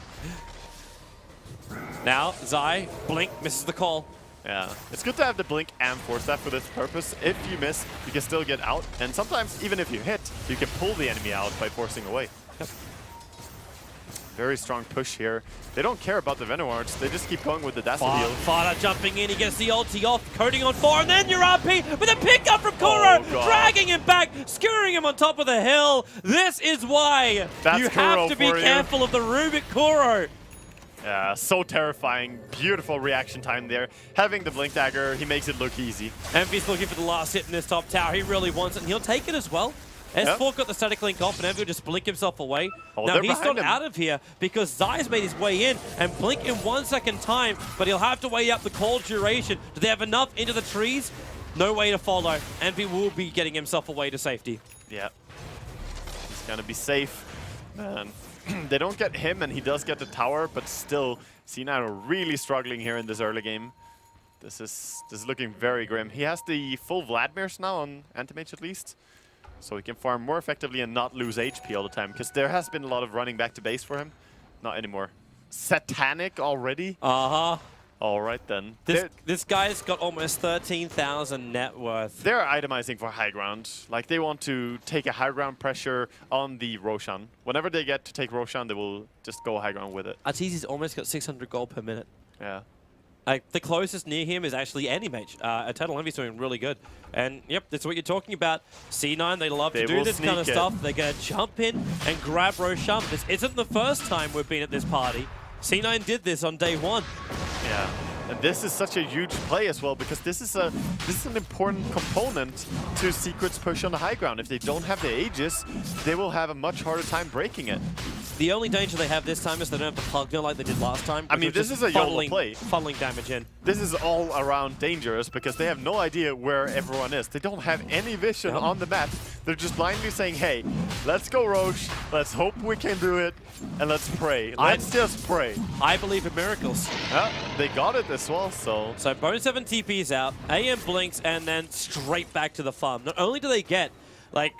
Now, Zai, Blink misses the call. Yeah, it's good to have the Blink and Force Staff for this purpose. If you miss, you can still get out, and sometimes, even if you hit, you can pull the enemy out by forcing away. Yep. Very strong push here. They don't care about the Venom Arts, they just keep going with the Dazzle heal. Fada jumping in, he gets the ulti off, coding on 4, and then your RP with a pickup from Kuro, God. dragging him back, skewering him on top of the hill. This is why That's you Kuro have to be for you. careful of the Rubik Kuro. Yeah, so terrifying. Beautiful reaction time there. Having the Blink Dagger, he makes it look easy. Envy's looking for the last hit in this top tower. He really wants it, and he'll take it as well. S4 got the static link off, and Envy will just blink himself away. Oh, now, they're he's behind not him. out of here because Zai's made his way in and blink in 1 second time, but he'll have to weigh up the cold duration. Do they have enough into the trees? No way to follow. Envy will be getting himself away to safety. Yeah. He's gonna be safe. Man. They don't get him, and he does get the tower, but still, C9 are really struggling here in this early game. This is looking very grim. He has the full Vladimirs now on Anti-Mage at least, so he can farm more effectively and not lose HP all the time, because there has been a lot of running back to base for him. Not anymore. Satanic already? Uh-huh. All right then. This guy's got almost 13,000 net worth. They're itemizing for high ground. Like, they want to take a high ground pressure on the Roshan. Whenever they get to take Roshan, they will just go high ground with it. Arteezy's almost got 600 gold per minute. Yeah. Like, the closest near him is actually Anti-Mage. Eternal Envy's doing really good. And, yep, that's what you're talking about. C9, they love to do this kind of stuff. They're going to jump in and grab Roshan. This isn't the first time we've been at this party. C9 did this on day 1. Yeah, and this is such a huge play as well, because this is an important component to Secret's push on the high ground. If they don't have the Aegis, they will have a much harder time breaking it. The only danger they have this time is they don't have the plug like they did last time. I mean, this is a YOLO play. Funneling damage in. This is all around dangerous because they have no idea where everyone is. They don't have any vision on the map. They're just blindly saying, hey, let's go Roche, let's hope we can do it, and let's pray. Let's just pray. I believe in miracles. Yeah, they got it as well, so... So Bone 7 TP's out, AM blinks, and then straight back to the farm. Not only do they get, like,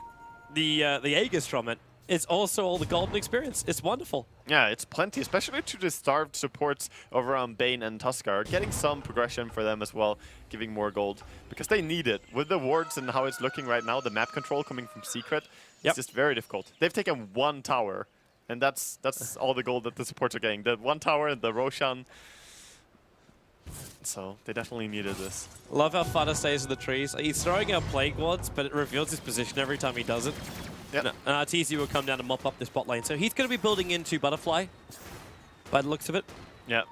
the Aegis from it, it's also all the golden experience. It's wonderful. Yeah, it's plenty, especially to the starved supports over on Bane and Tuskar. Getting some progression for them as well, giving more gold, because they need it. With the wards and how it's looking right now, the map control coming from Secret, it's just very difficult. They've taken 1 tower, and that's all the gold that the supports are getting. The 1 tower and the Roshan. So they definitely needed this. Love how Fada stays in the trees. He's throwing out Plague Wards, but it reveals his position every time he does it. Yep. And Arteezy will come down and mop up this bot lane. So he's going to be building into Butterfly, by the looks of it. Yeah.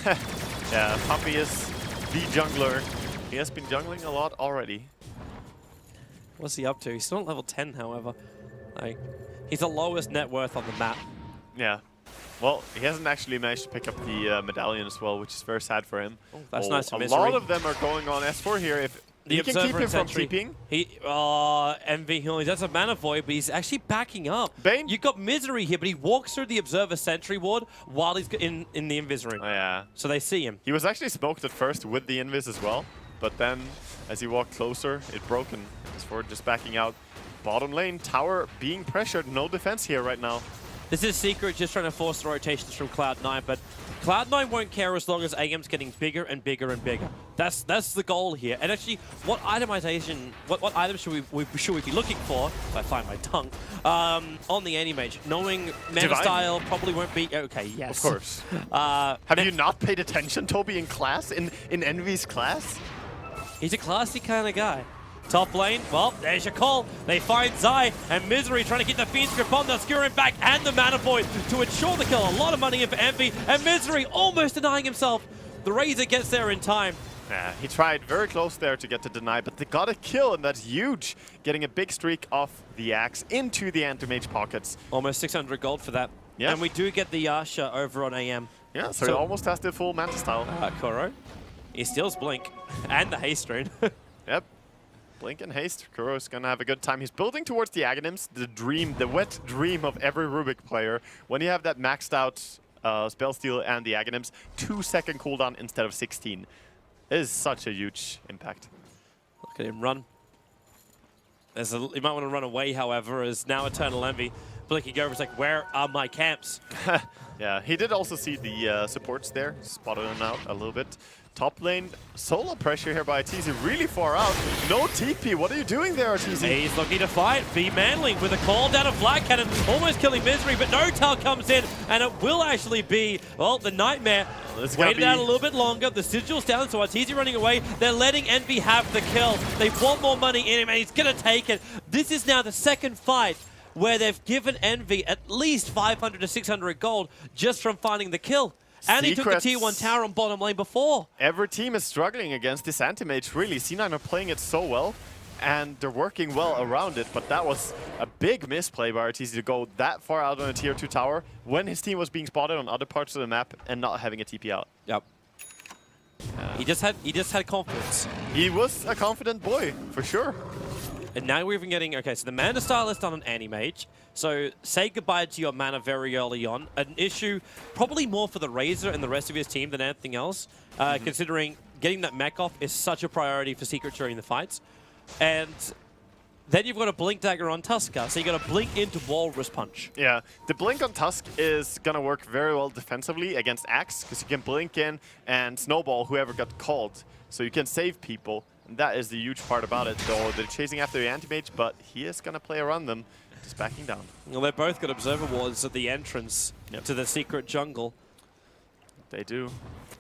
Yeah, Puppey is the jungler. He has been jungling a lot already. What's he up to? He's still at level 10, however. Like, he's the lowest net worth on the map. Yeah. Well, he hasn't actually managed to pick up the medallion as well, which is very sad for him. Oh, that's nice for A Misery. lot of them are going on S4 here. If The you can keep Observer him and from Sentry. TPing. Envy, he only does a Mana Void, but he's actually backing up. Bane? You've got Misery here, but he walks through the Observer Sentry ward while he's in the Invis ring. Oh, yeah. So they see him. He was actually smoked at first with the Invis as well, but then as he walked closer, it broke, and S4 just backing out. Bottom lane, tower being pressured, no defense here right now. This is Secret just trying to force the rotations from Cloud9, but Cloud9 won't care as long as AM's getting bigger and bigger and bigger. That's the goal here. And actually, what itemization, what items should we be looking for, if I find my tongue, on the Anti-Mage? Knowing Mana Divine. Style probably won't be... Okay, yes. Of course. Have you not paid attention, Toby, in class, in Envy's class? He's a classy kind of guy. Top lane, well, there's your call. They find Zai and Misery trying to get the Fiend's Grip on the Skewering back and the Mana Void to ensure the kill. A lot of money in for Envy, and Misery almost denying himself. The Razor gets there in time. Yeah, he tried very close there to get the deny, but they got a kill, and that's huge. Getting a big streak off the Axe into the Anti-Mage pockets. Almost 600 gold for that. Yeah. And we do get the Yasha over on AM. Yeah, so he almost has the full Manta style. Kuro. He steals Blink and the Haste Rune. Yep. Blink and Haste. Kuro's gonna have a good time. He's building towards the Aghanims, the dream, the wet dream of every Rubik player. When you have that maxed out spell steal and the Aghanims, 2-second cooldown instead of 16. It is such a huge impact. Look at him run. You might want to run away, however, as now Eternal Envy blinking over. It's like, where are my camps? Yeah, he did also see the supports there, spotted him out a little bit. Top lane, solo pressure here by Arteezy, really far out. No TP, what are you doing there, Arteezy? He's looking to fight. V Manling with a call down of Black Cannon, almost killing Misery, but N0tail comes in, and it will actually be, well, the Nightmare. Waited out a little bit longer. The Sigil's down, so Arteezy running away. They're letting Envy have the kill. They want more money in him, and he's going to take it. This is now the second fight where they've given Envy at least 500 to 600 gold just from finding the kill. And he took the tier 1 tower on bottom lane before. Every team is struggling against this anti-mage, really. C9 are playing it so well, and they're working well around it, but that was a big misplay by Arteezy to go that far out on a tier 2 tower when his team was being spotted on other parts of the map and not having a TP out. Yep. He just had confidence. He was a confident boy, for sure. And now we're even getting, okay, so the mana style is done on Anti-Mage. So say goodbye to your mana very early on. An issue probably more for the Razor and the rest of his team than anything else, considering getting that mech off is such a priority for Secret during the fights. And then you've got a Blink Dagger on Tusker, so you got to blink into Walrus Punch. Yeah, the blink on Tusk is going to work very well defensively against Axe, because you can blink in and snowball whoever got called, so you can save people. And that is the huge part about it, though. They're chasing after the anti-mage, but he is going to play around them, just backing down. Well, they've both got Observer Wards at the entrance to the Secret jungle. They do.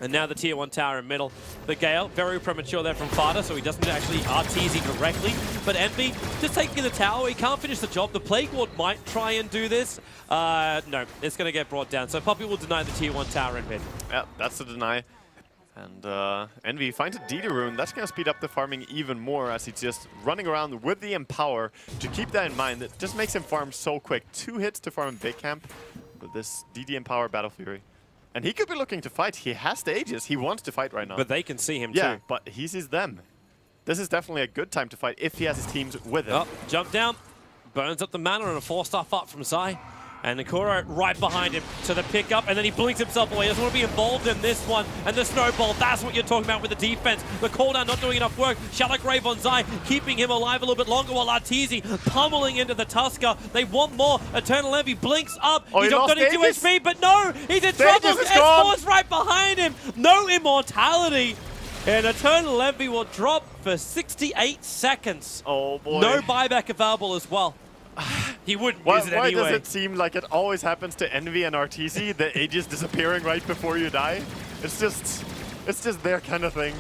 And now the tier 1 tower in middle. The Gale, very premature there from Fada, so he doesn't actually Arteezy directly. But Envy just taking the tower. He can't finish the job. The Plague Ward might try and do this. No, it's going to get brought down. So Puppey will deny the tier 1 tower in mid. Yeah, that's a deny. And Envy finds a DD rune. That's going to speed up the farming even more as he's just running around with the Empower. To keep that in mind, it just makes him farm so quick. 2 hits to farm big camp with this DD Empower Battle Fury. And he could be looking to fight. He has the Aegis. He wants to fight right now. But they can see him yeah, too. But he sees them. This is definitely a good time to fight if he has his teams with him. Oh, jump down. Burns up the mana and a 4-star up from Zai. And Nikuro right behind him to the pickup, and then he blinks himself away. He doesn't want to be involved in this one. And the snowball, that's what you're talking about with the defense. The cooldown not doing enough work. Shadow Grave on Zai, keeping him alive a little bit longer while Arteezy pummeling into the Tusker. They want more. Eternal Envy blinks up. Oh, he's got 32 HP, but no! He's in trouble. S4's right behind him. No immortality. And Eternal Envy will drop for 68 seconds. Oh, boy. No buyback available as well. He wouldn't use it anyway. Why does it seem like it always happens to Envy and Arteezy, the Aegis disappearing right before you die? It's just their kind of thing.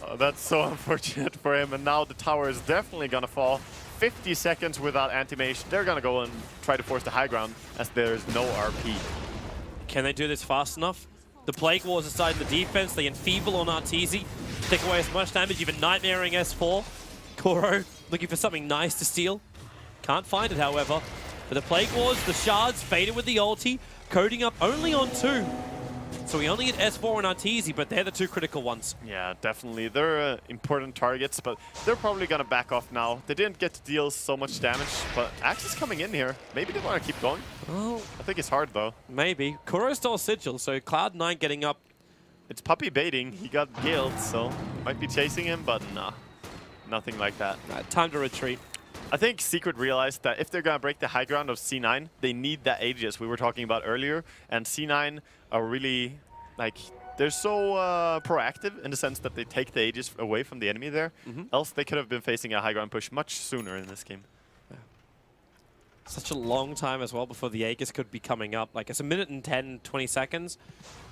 Oh, that's so unfortunate for him, and now the tower is definitely gonna fall. 50 seconds without anti-mage. They're gonna go and try to force the high ground as there's no RP. Can they do this fast enough? The Plague Wars aside the defense, they enfeeble on Arteezy, take away as much damage, even nightmaring S4. Kuro looking for something nice to steal. Can't find it, however. But the Plague Wars, the shards faded with the ulti, coding up only on 2. So we only get S4 and Arteezy, but they're the 2 critical ones. Yeah, definitely. They're important targets, but they're probably going to back off now. They didn't get to deal so much damage, but Axe is coming in here. Maybe they want to keep going. Oh, I think it's hard, though. maybe. Kuro stole Sigil, so Cloud9 getting up. It's Puppey baiting. He got guild, so might be chasing him, but nah. Nothing like that. Time to retreat. I think Secret realized that if they're going to break the high ground of C9, they need that Aegis we were talking about earlier. And C9 are really, like, they're so proactive in the sense that they take the Aegis away from the enemy there. Else they could have been facing a high ground push much sooner in this game. Yeah. Such a long time as well before the Aegis could be coming up. Like, it's a minute and 10, 20 seconds.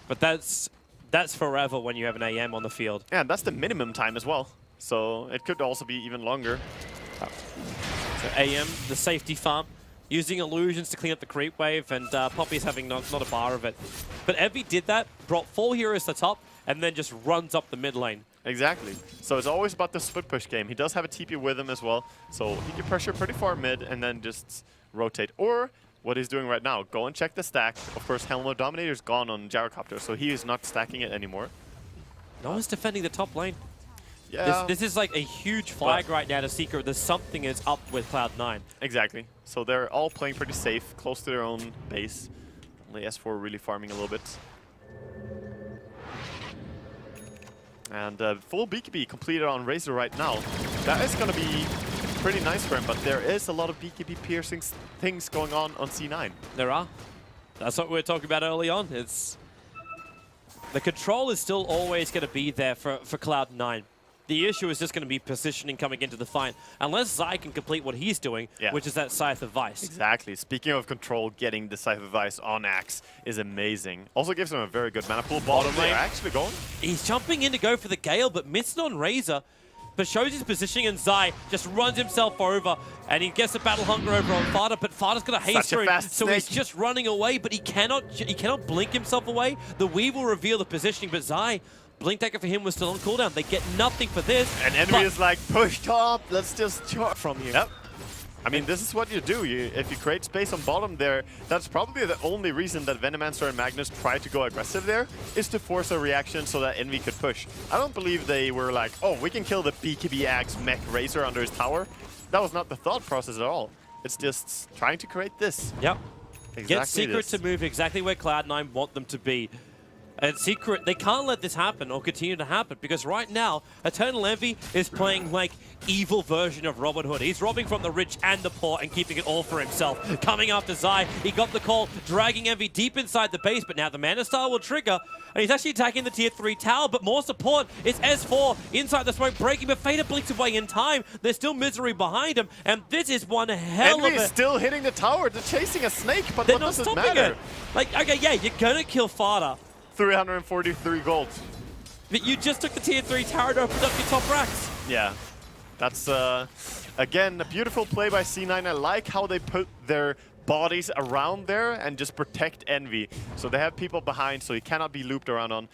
But that's forever when you have an AM on the field. Yeah, and that's the minimum time as well. So it could also be even longer. So AM, the safety farm, using illusions to clean up the creep wave, and Poppy's having not a bar of it. But Envy did that, brought 4 heroes to top, and then just runs up the mid lane. Exactly. So it's always about the split push game. He does have a TP with him as well, so he can pressure pretty far mid and then just rotate. Or what he's doing right now, go and check the stack. Of course, Helmo Dominator's gone on Gyrocopter, so he is not stacking it anymore. No one's defending the top lane. Yeah. This is like a huge flag right now to Secret. There's something is up with Cloud9. Exactly. So they're all playing pretty safe, close to their own base. Only S4 really farming a little bit. And full BKB completed on Razor right now. That is going to be pretty nice for him, but there is a lot of BKB piercing things going on C9. There are. That's what we were talking about early on. It's the control is still always going to be there for Cloud9. The issue is just going to be positioning coming into the fight. Unless Zai can complete what he's doing, which is that Scythe of Vice. Exactly. Speaking of control, getting the Scythe of Vice on Axe is amazing. Also gives him a very good mana pool. Bottom lane actually going. He's jumping in to go for the Gale, but missed on Razor. But shows his positioning, and Zai just runs himself over, and he gets the Battle Hunger over on Fada, but Fada's got a haste through, so he's just running away, but he cannot blink himself away. The Weave will reveal the positioning, but Zai, Blink Dagger for him was still on cooldown. They get nothing for this. And Envy is like, push top, let's just charge from you. Yep. I mean, this is what you do. If you create space on bottom there, that's probably the only reason that Venomancer and Magnus tried to go aggressive there, is to force a reaction so that Envy could push. I don't believe they were like, oh, we can kill the BKB Axe mech Razor under his tower. That was not the thought process at all. It's just trying to create this. Yep. Exactly Get Secret to move exactly where Cloud9 want them to be. And Secret, they can't let this happen or continue to happen, because right now, Eternal Envy is playing like evil version of Robin Hood. He's robbing from the rich and the poor and keeping it all for himself. Coming after Zai, he got the call, dragging Envy deep inside the base, but now the Mana Star will trigger, and he's actually attacking the tier 3 tower, but more support. It's S4 inside the smoke breaking, but Fader blinks away in time. There's still Misery behind him, and this is one hell Envy of a... is still hitting the tower. They're chasing a snake, but They're what not does it stopping matter? it. Like, okay, yeah, you're gonna kill Fada, 343 gold. but you just took the tier 3 tower to open up your top racks. Yeah, that's, again, a beautiful play by C9. I like how they put their bodies around there and just protect Envy. So they have people behind, so he cannot be looped around on.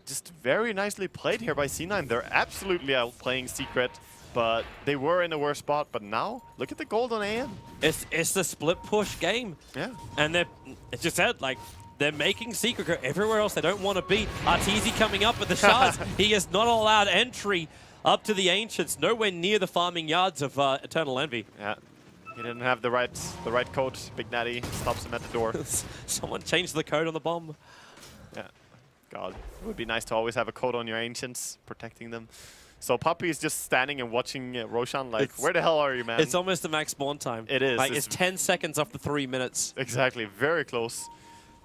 Just very nicely played here by C9. They're absolutely outplaying Secret, but they were in a worse spot. But now, look at the gold on AM. It's the split push game. Yeah. And it's just said, like, they're making Secret go everywhere else they don't want to be. Arteezy coming up with the shards. He is not allowed entry up to the Ancients, nowhere near the farming yards of Eternal Envy. Yeah. He didn't have the right code. Big Natty stops him at the door. Someone changed the code on the bomb. Yeah. God. It would be nice to always have a code on your Ancients, protecting them. So Puppey is just standing and watching Roshan like, where the hell are you, man? It's almost the max spawn time. It is. Like, it's 10 seconds after 3 minutes. Exactly. Very close.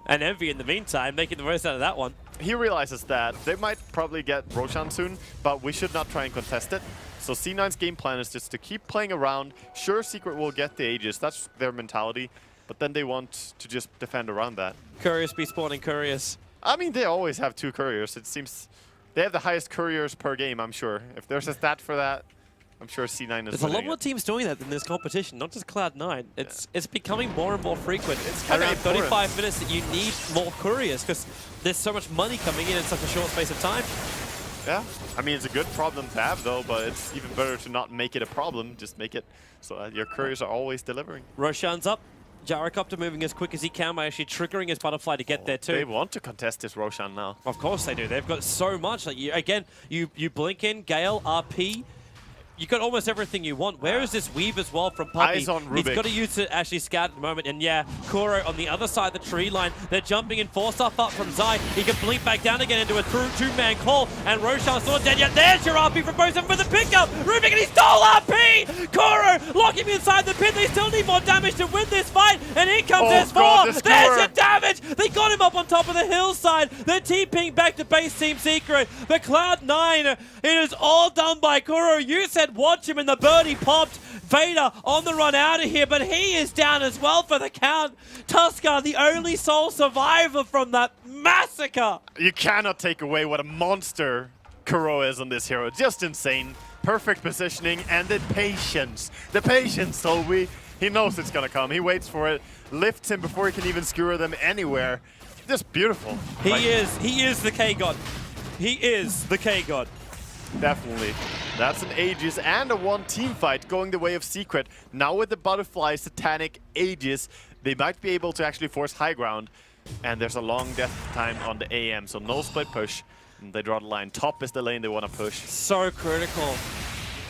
And Envy, in the meantime, making the most out of that one. He realizes that they might probably get Roshan soon, but we should not try and contest it. So C9's game plan is just to keep playing around. Sure, Secret will get the Aegis. That's their mentality. But then they want to just defend around that. Curious be spawning Curious. I mean, they always have 2 couriers. It seems they have the highest couriers per game, I'm sure. If there's a stat for that, I'm sure C9 is There's a lot more teams doing that in this competition, not just Cloud9. It's becoming more and more frequent. It's kind of around 35 minutes that you need more couriers, because there's so much money coming in such a short space of time. Yeah, I mean, it's a good problem to have, though, but it's even better to not make it a problem. Just make it so that your couriers are always delivering. Roshan's up. Gyrocopter moving as quick as he can by actually triggering his butterfly to get there too. They want to contest this Roshan now. Of course they do. They've got so much. Like you blink in, Gale, RP. You got almost everything you want. Where is this weave as well from Puppey? Eyes on Rubik. He's got to use it actually scout at the moment. And yeah, Kuro on the other side of the tree line. They're jumping in 4 stuff up from Zai. He can blink back down again into a 2-man call. And Roshan's not dead yet. There's your RP from Bosun for the pickup. Rubik, and he stole RP! Kuro locking him inside the pit. They still need more damage to win this fight. And here comes S4. God, There's your damage. They got him up on top of the hillside. They're TPing back to base Team Secret. But Cloud9, it is all done by Kuro. You said watch him, and the birdie popped. Vader on the run out of here, but he is down as well for the count. Tuskar, the only sole survivor from that massacre. You cannot take away what a monster Kuro is on this hero. Just insane. Perfect positioning and the patience. The patience, Toby. He knows it's gonna come. He waits for it. Lifts him before he can even skewer them anywhere. Just beautiful. He is the K-God. He is the K-God. Definitely. That's an Aegis and a 1-team fight going the way of Secret. Now with the Butterfly Satanic Aegis, they might be able to actually force high ground. And there's a long death time on the AM, so no split push. And they draw the line. Top is the lane they want to push. So critical.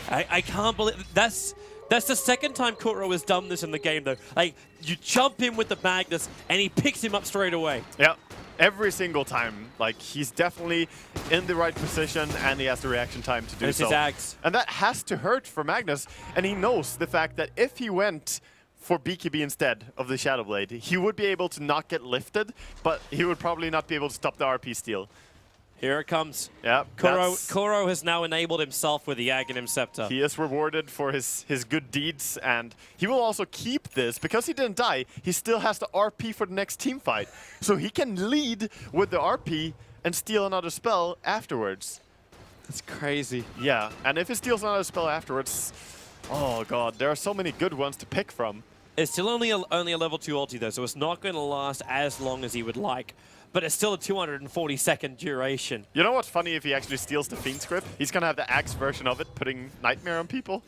I can't believe that's the second time Kuro has done this in the game though. Like, you jump in with the Magnus and he picks him up straight away. Yeah. every single time. Like, he's definitely in the right position, and he has the reaction time to do There's so. his Ags. And that has to hurt for Magnus, and he knows the fact that if he went for BKB instead of the Shadow Blade, he would be able to not get lifted, but he would probably not be able to stop the RP steal. Here it comes. Yeah, Kuro has now enabled himself with the Aghanim Scepter. he is rewarded for his good deeds, and he will also keep this. Because he didn't die, he still has the RP for the next team fight. So he can lead with the RP and steal another spell afterwards. That's crazy. Yeah, and if he steals another spell afterwards, oh god, there are so many good ones to pick from. It's still only a level 2 ulti though, so it's not going to last as long as he would like. But it's still a 240-second duration. You know what's funny if he actually steals the Fiend script? He's gonna have the Axe version of it, putting Nightmare on people.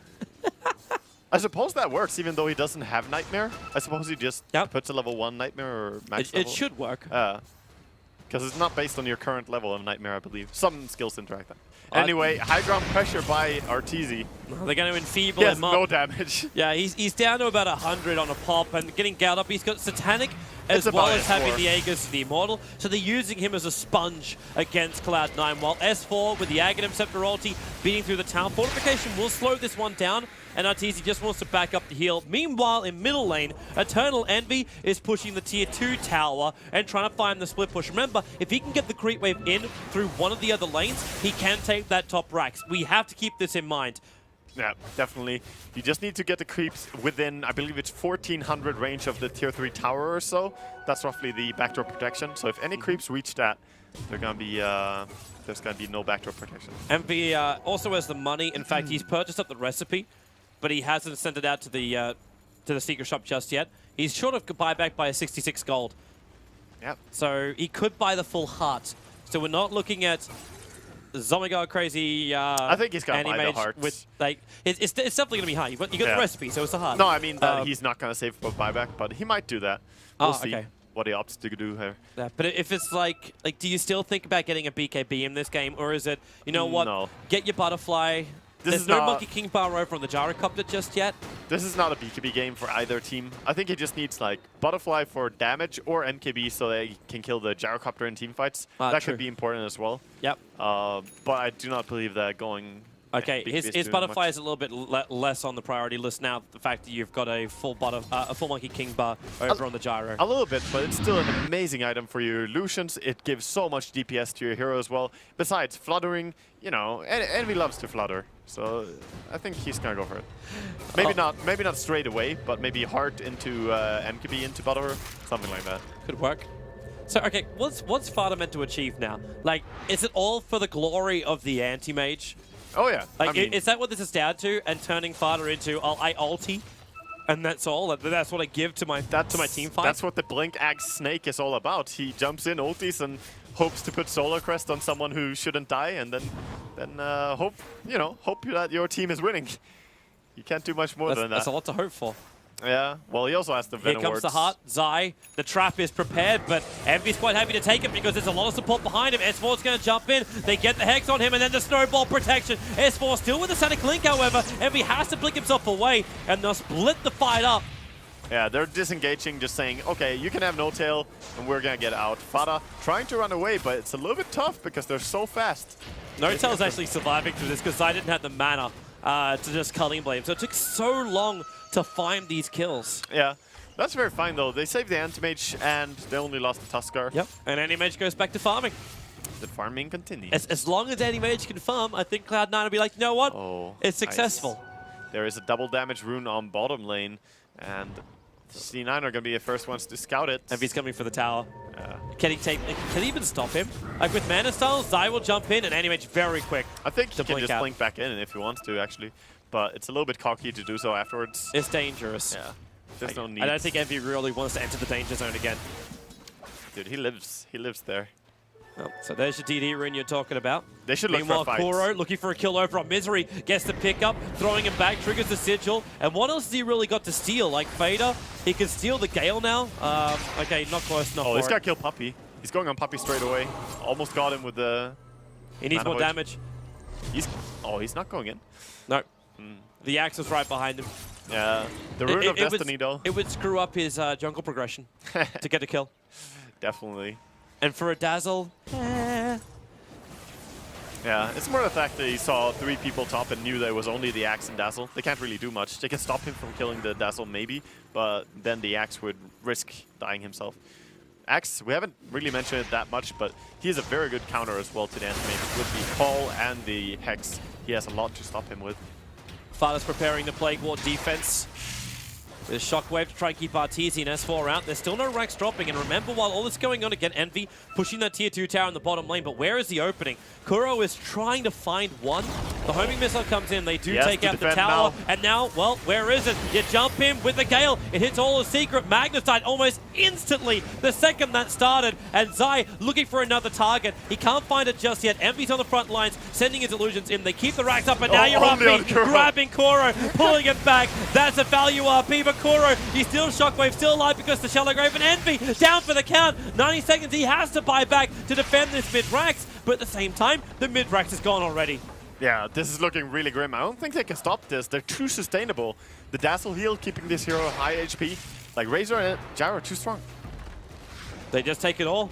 I suppose that works, even though he doesn't have Nightmare. I suppose he just puts a level 1 Nightmare or max level. It should work. Because it's not based on your current level of Nightmare, I believe. Some skills interact that. Anyway, high ground pressure by Arteezy. They're going to enfeeble He has him up. no damage. Yeah, he's down to about 100 on a pop and getting galled up. He's got Satanic as well about as having S4. the Aegis, the Immortal. So they're using him as a sponge against Cloud9. While S4 with the Aghanim Scepter ulti beating through the town. Fortification will slow this one down. And Arteezy just wants to back up the heal. Meanwhile, in middle lane, Eternal Envy is pushing the tier 2 tower and trying to find the split push. Remember, if he can get the creep wave in through one of the other lanes, he can take that top racks. We have to keep this in mind. Yeah, definitely. You just need to get the creeps within, I believe it's 1400 range of the tier 3 tower or so. That's roughly the backdoor protection. So if any creeps reach that, they're gonna be, there's going to be no backdoor protection. Envy also has the money. In fact, he's purchased up the recipe, but he hasn't sent it out to the secret shop just yet. He's short of buyback by a 66 gold. Yep. So he could buy the full heart. So we're not looking at Zomigar crazy. I think he's gonna buy the Anti-Mage hearts. with like it's definitely gonna be high. You got the recipe, so it's a heart. No, I mean he's not gonna save for buyback, but he might do that. We'll see okay. what he opts to do here. Yeah, but if it's like, do you still think about getting a BKB in this game, or is it, you know what, No. get your butterfly? This There's is no not- Monkey King bar over on the Gyrocopter just yet. This is not a BKB game for either team. I think he just needs like Butterfly for damage or NKB so that he can kill the Gyrocopter in team fights. That True. could be important as well. Yep. But I do not believe that going. Okay, BKB his is doing butterfly much. is a little bit less on the priority list now. The fact that you've got a full Monkey King bar over on the Gyro. A little bit, but it's still an amazing item for your Lucians. It gives so much DPS to your hero as well. Besides, fluttering, you know, Envy loves to flutter. So I think he's gonna go for it. Maybe not straight away, but maybe heart into NKB into Butter, something like that. Could work. So, okay, what's Fada meant to achieve now? Like, is it all for the glory of the anti-mage? Oh yeah, Like, I mean, is that what this is down to? And turning Fada into, I ulti, and that's all? That's what I give to my team fight? That's what the Blink Axe Snake is all about. He jumps in, ultis, and hopes to put Solar Crest on someone who shouldn't die, and then hope that your team is winning. You can't do much more than that. That's a lot to hope for. Yeah. Well, he also has the Here Venom comes the heart, Zai. The trap is prepared, but Envy's quite happy to take it because there's a lot of support behind him. S4's going to jump in. They get the Hex on him, and then the Snowball protection. S4 still with the Sonic Link, however. Envy has to blink himself away, and they'll split the fight up. Yeah, they're disengaging, just saying, okay, you can have no tail, and we're gonna get out. Fada trying to run away, but it's a little bit tough because they're so fast. No-Tail's actually surviving through this because Zai didn't have the mana to just Culling Blade. So it took so long to find these kills. Yeah, that's very fine though. They saved the Anti-Mage, and they only lost the Tuskar. Yep. And Anti-Mage goes back to farming. The farming continues. As long as Anti-Mage can farm, I think Cloud9 will be like, you know what? Oh, It's successful. nice. There is a double damage rune on bottom lane, and C9 are gonna be the first ones to scout it. Envy's coming for the tower. Yeah. Can he even stop him? Like with Mana Style, Zai will jump in and Anti-Mage very quick. I think he to can blink just out. blink back in if he wants to, actually. But it's a little bit cocky to do so afterwards. It's dangerous. Yeah. There's no need. I don't think Envy really wants to enter the danger zone again. Dude, he lives there. Oh, so there's your DD rune you're talking about. They should look Meanwhile, for a fight. Kuro looking for a kill over on Misery, gets the pick up, throwing him back, triggers the Sigil. And what else has he really got to steal? Like Fader, he can steal the Gale now. Okay, not close enough Oh, for he's it. got to kill Puppey. He's going on Puppey straight away. Almost got him with the... He needs Mana more Void. damage. He's not going in. No. The axe is right behind him. Yeah. The Rune of would- Destiny, though. It would screw up his jungle progression to get a kill. Definitely. And for a Dazzle, Yeah, it's more the fact that he saw 3 people top and knew there was only the Axe and Dazzle. They can't really do much. They can stop him from killing the Dazzle maybe, but then the Axe would risk dying himself. Axe, we haven't really mentioned it that much, but he is a very good counter as well to the Antimate. With the Call and the Hex, he has a lot to stop him with. Father's preparing the Plague Ward defense. There's Shockwave to try and keep Arteezy and S4 out. There's still no racks dropping, and remember, while all this is going on again, Envy pushing that tier 2 tower in the bottom lane, but where is the opening? Kuro is trying to find one. The homing missile comes in, they do take out the tower, and now, well, where is it? You jump in with the Gale, it hits all the secret. Magnus died almost instantly the second that started, and Zai looking for another target. He can't find it just yet. Envy's on the front lines, sending his illusions in. They keep the racks up, and now you're RP, grabbing Kuro, pulling it back. That's a value RP, but Kuro, he's still Shockwave, still alive because the Shallow Grave, and Envy down for the count. 90 seconds he has to buy back to defend this mid-racks, but at the same time, the mid-racks is gone already. Yeah, this is looking really grim. I don't think they can stop this. They're too sustainable. The Dazzle heal keeping this hero high HP. Like Razor and Gyro are too strong. They just take it all.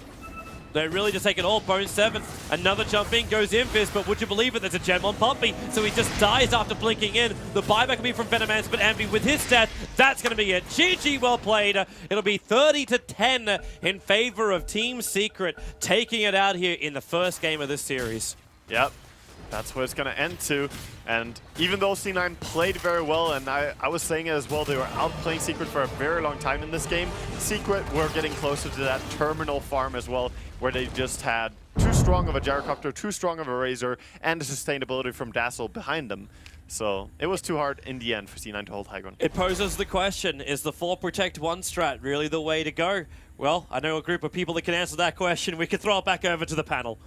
They really just take it all. Bone 7, another jump in, goes Invis, but would you believe it, there's a gem on Puppy, so he just dies after blinking in. The buyback will be from Venomance, but Envy with his death, that's going to be it. GG, well played. It'll be 30-10 in favor of Team Secret, taking it out here in the first game of this series. Yep, that's what it's going to end to. And even though C9 played very well, and I was saying it as well, they were outplaying Secret for a very long time in this game, Secret were getting closer to that terminal farm as well, where they just had too strong of a Gyrocopter, too strong of a Razor, and the sustainability from Dazzle behind them. So it was too hard in the end for C9 to hold high ground. It poses the question, is the 4 Protect 1 strat really the way to go? Well, I know a group of people that can answer that question. We can throw it back over to the panel.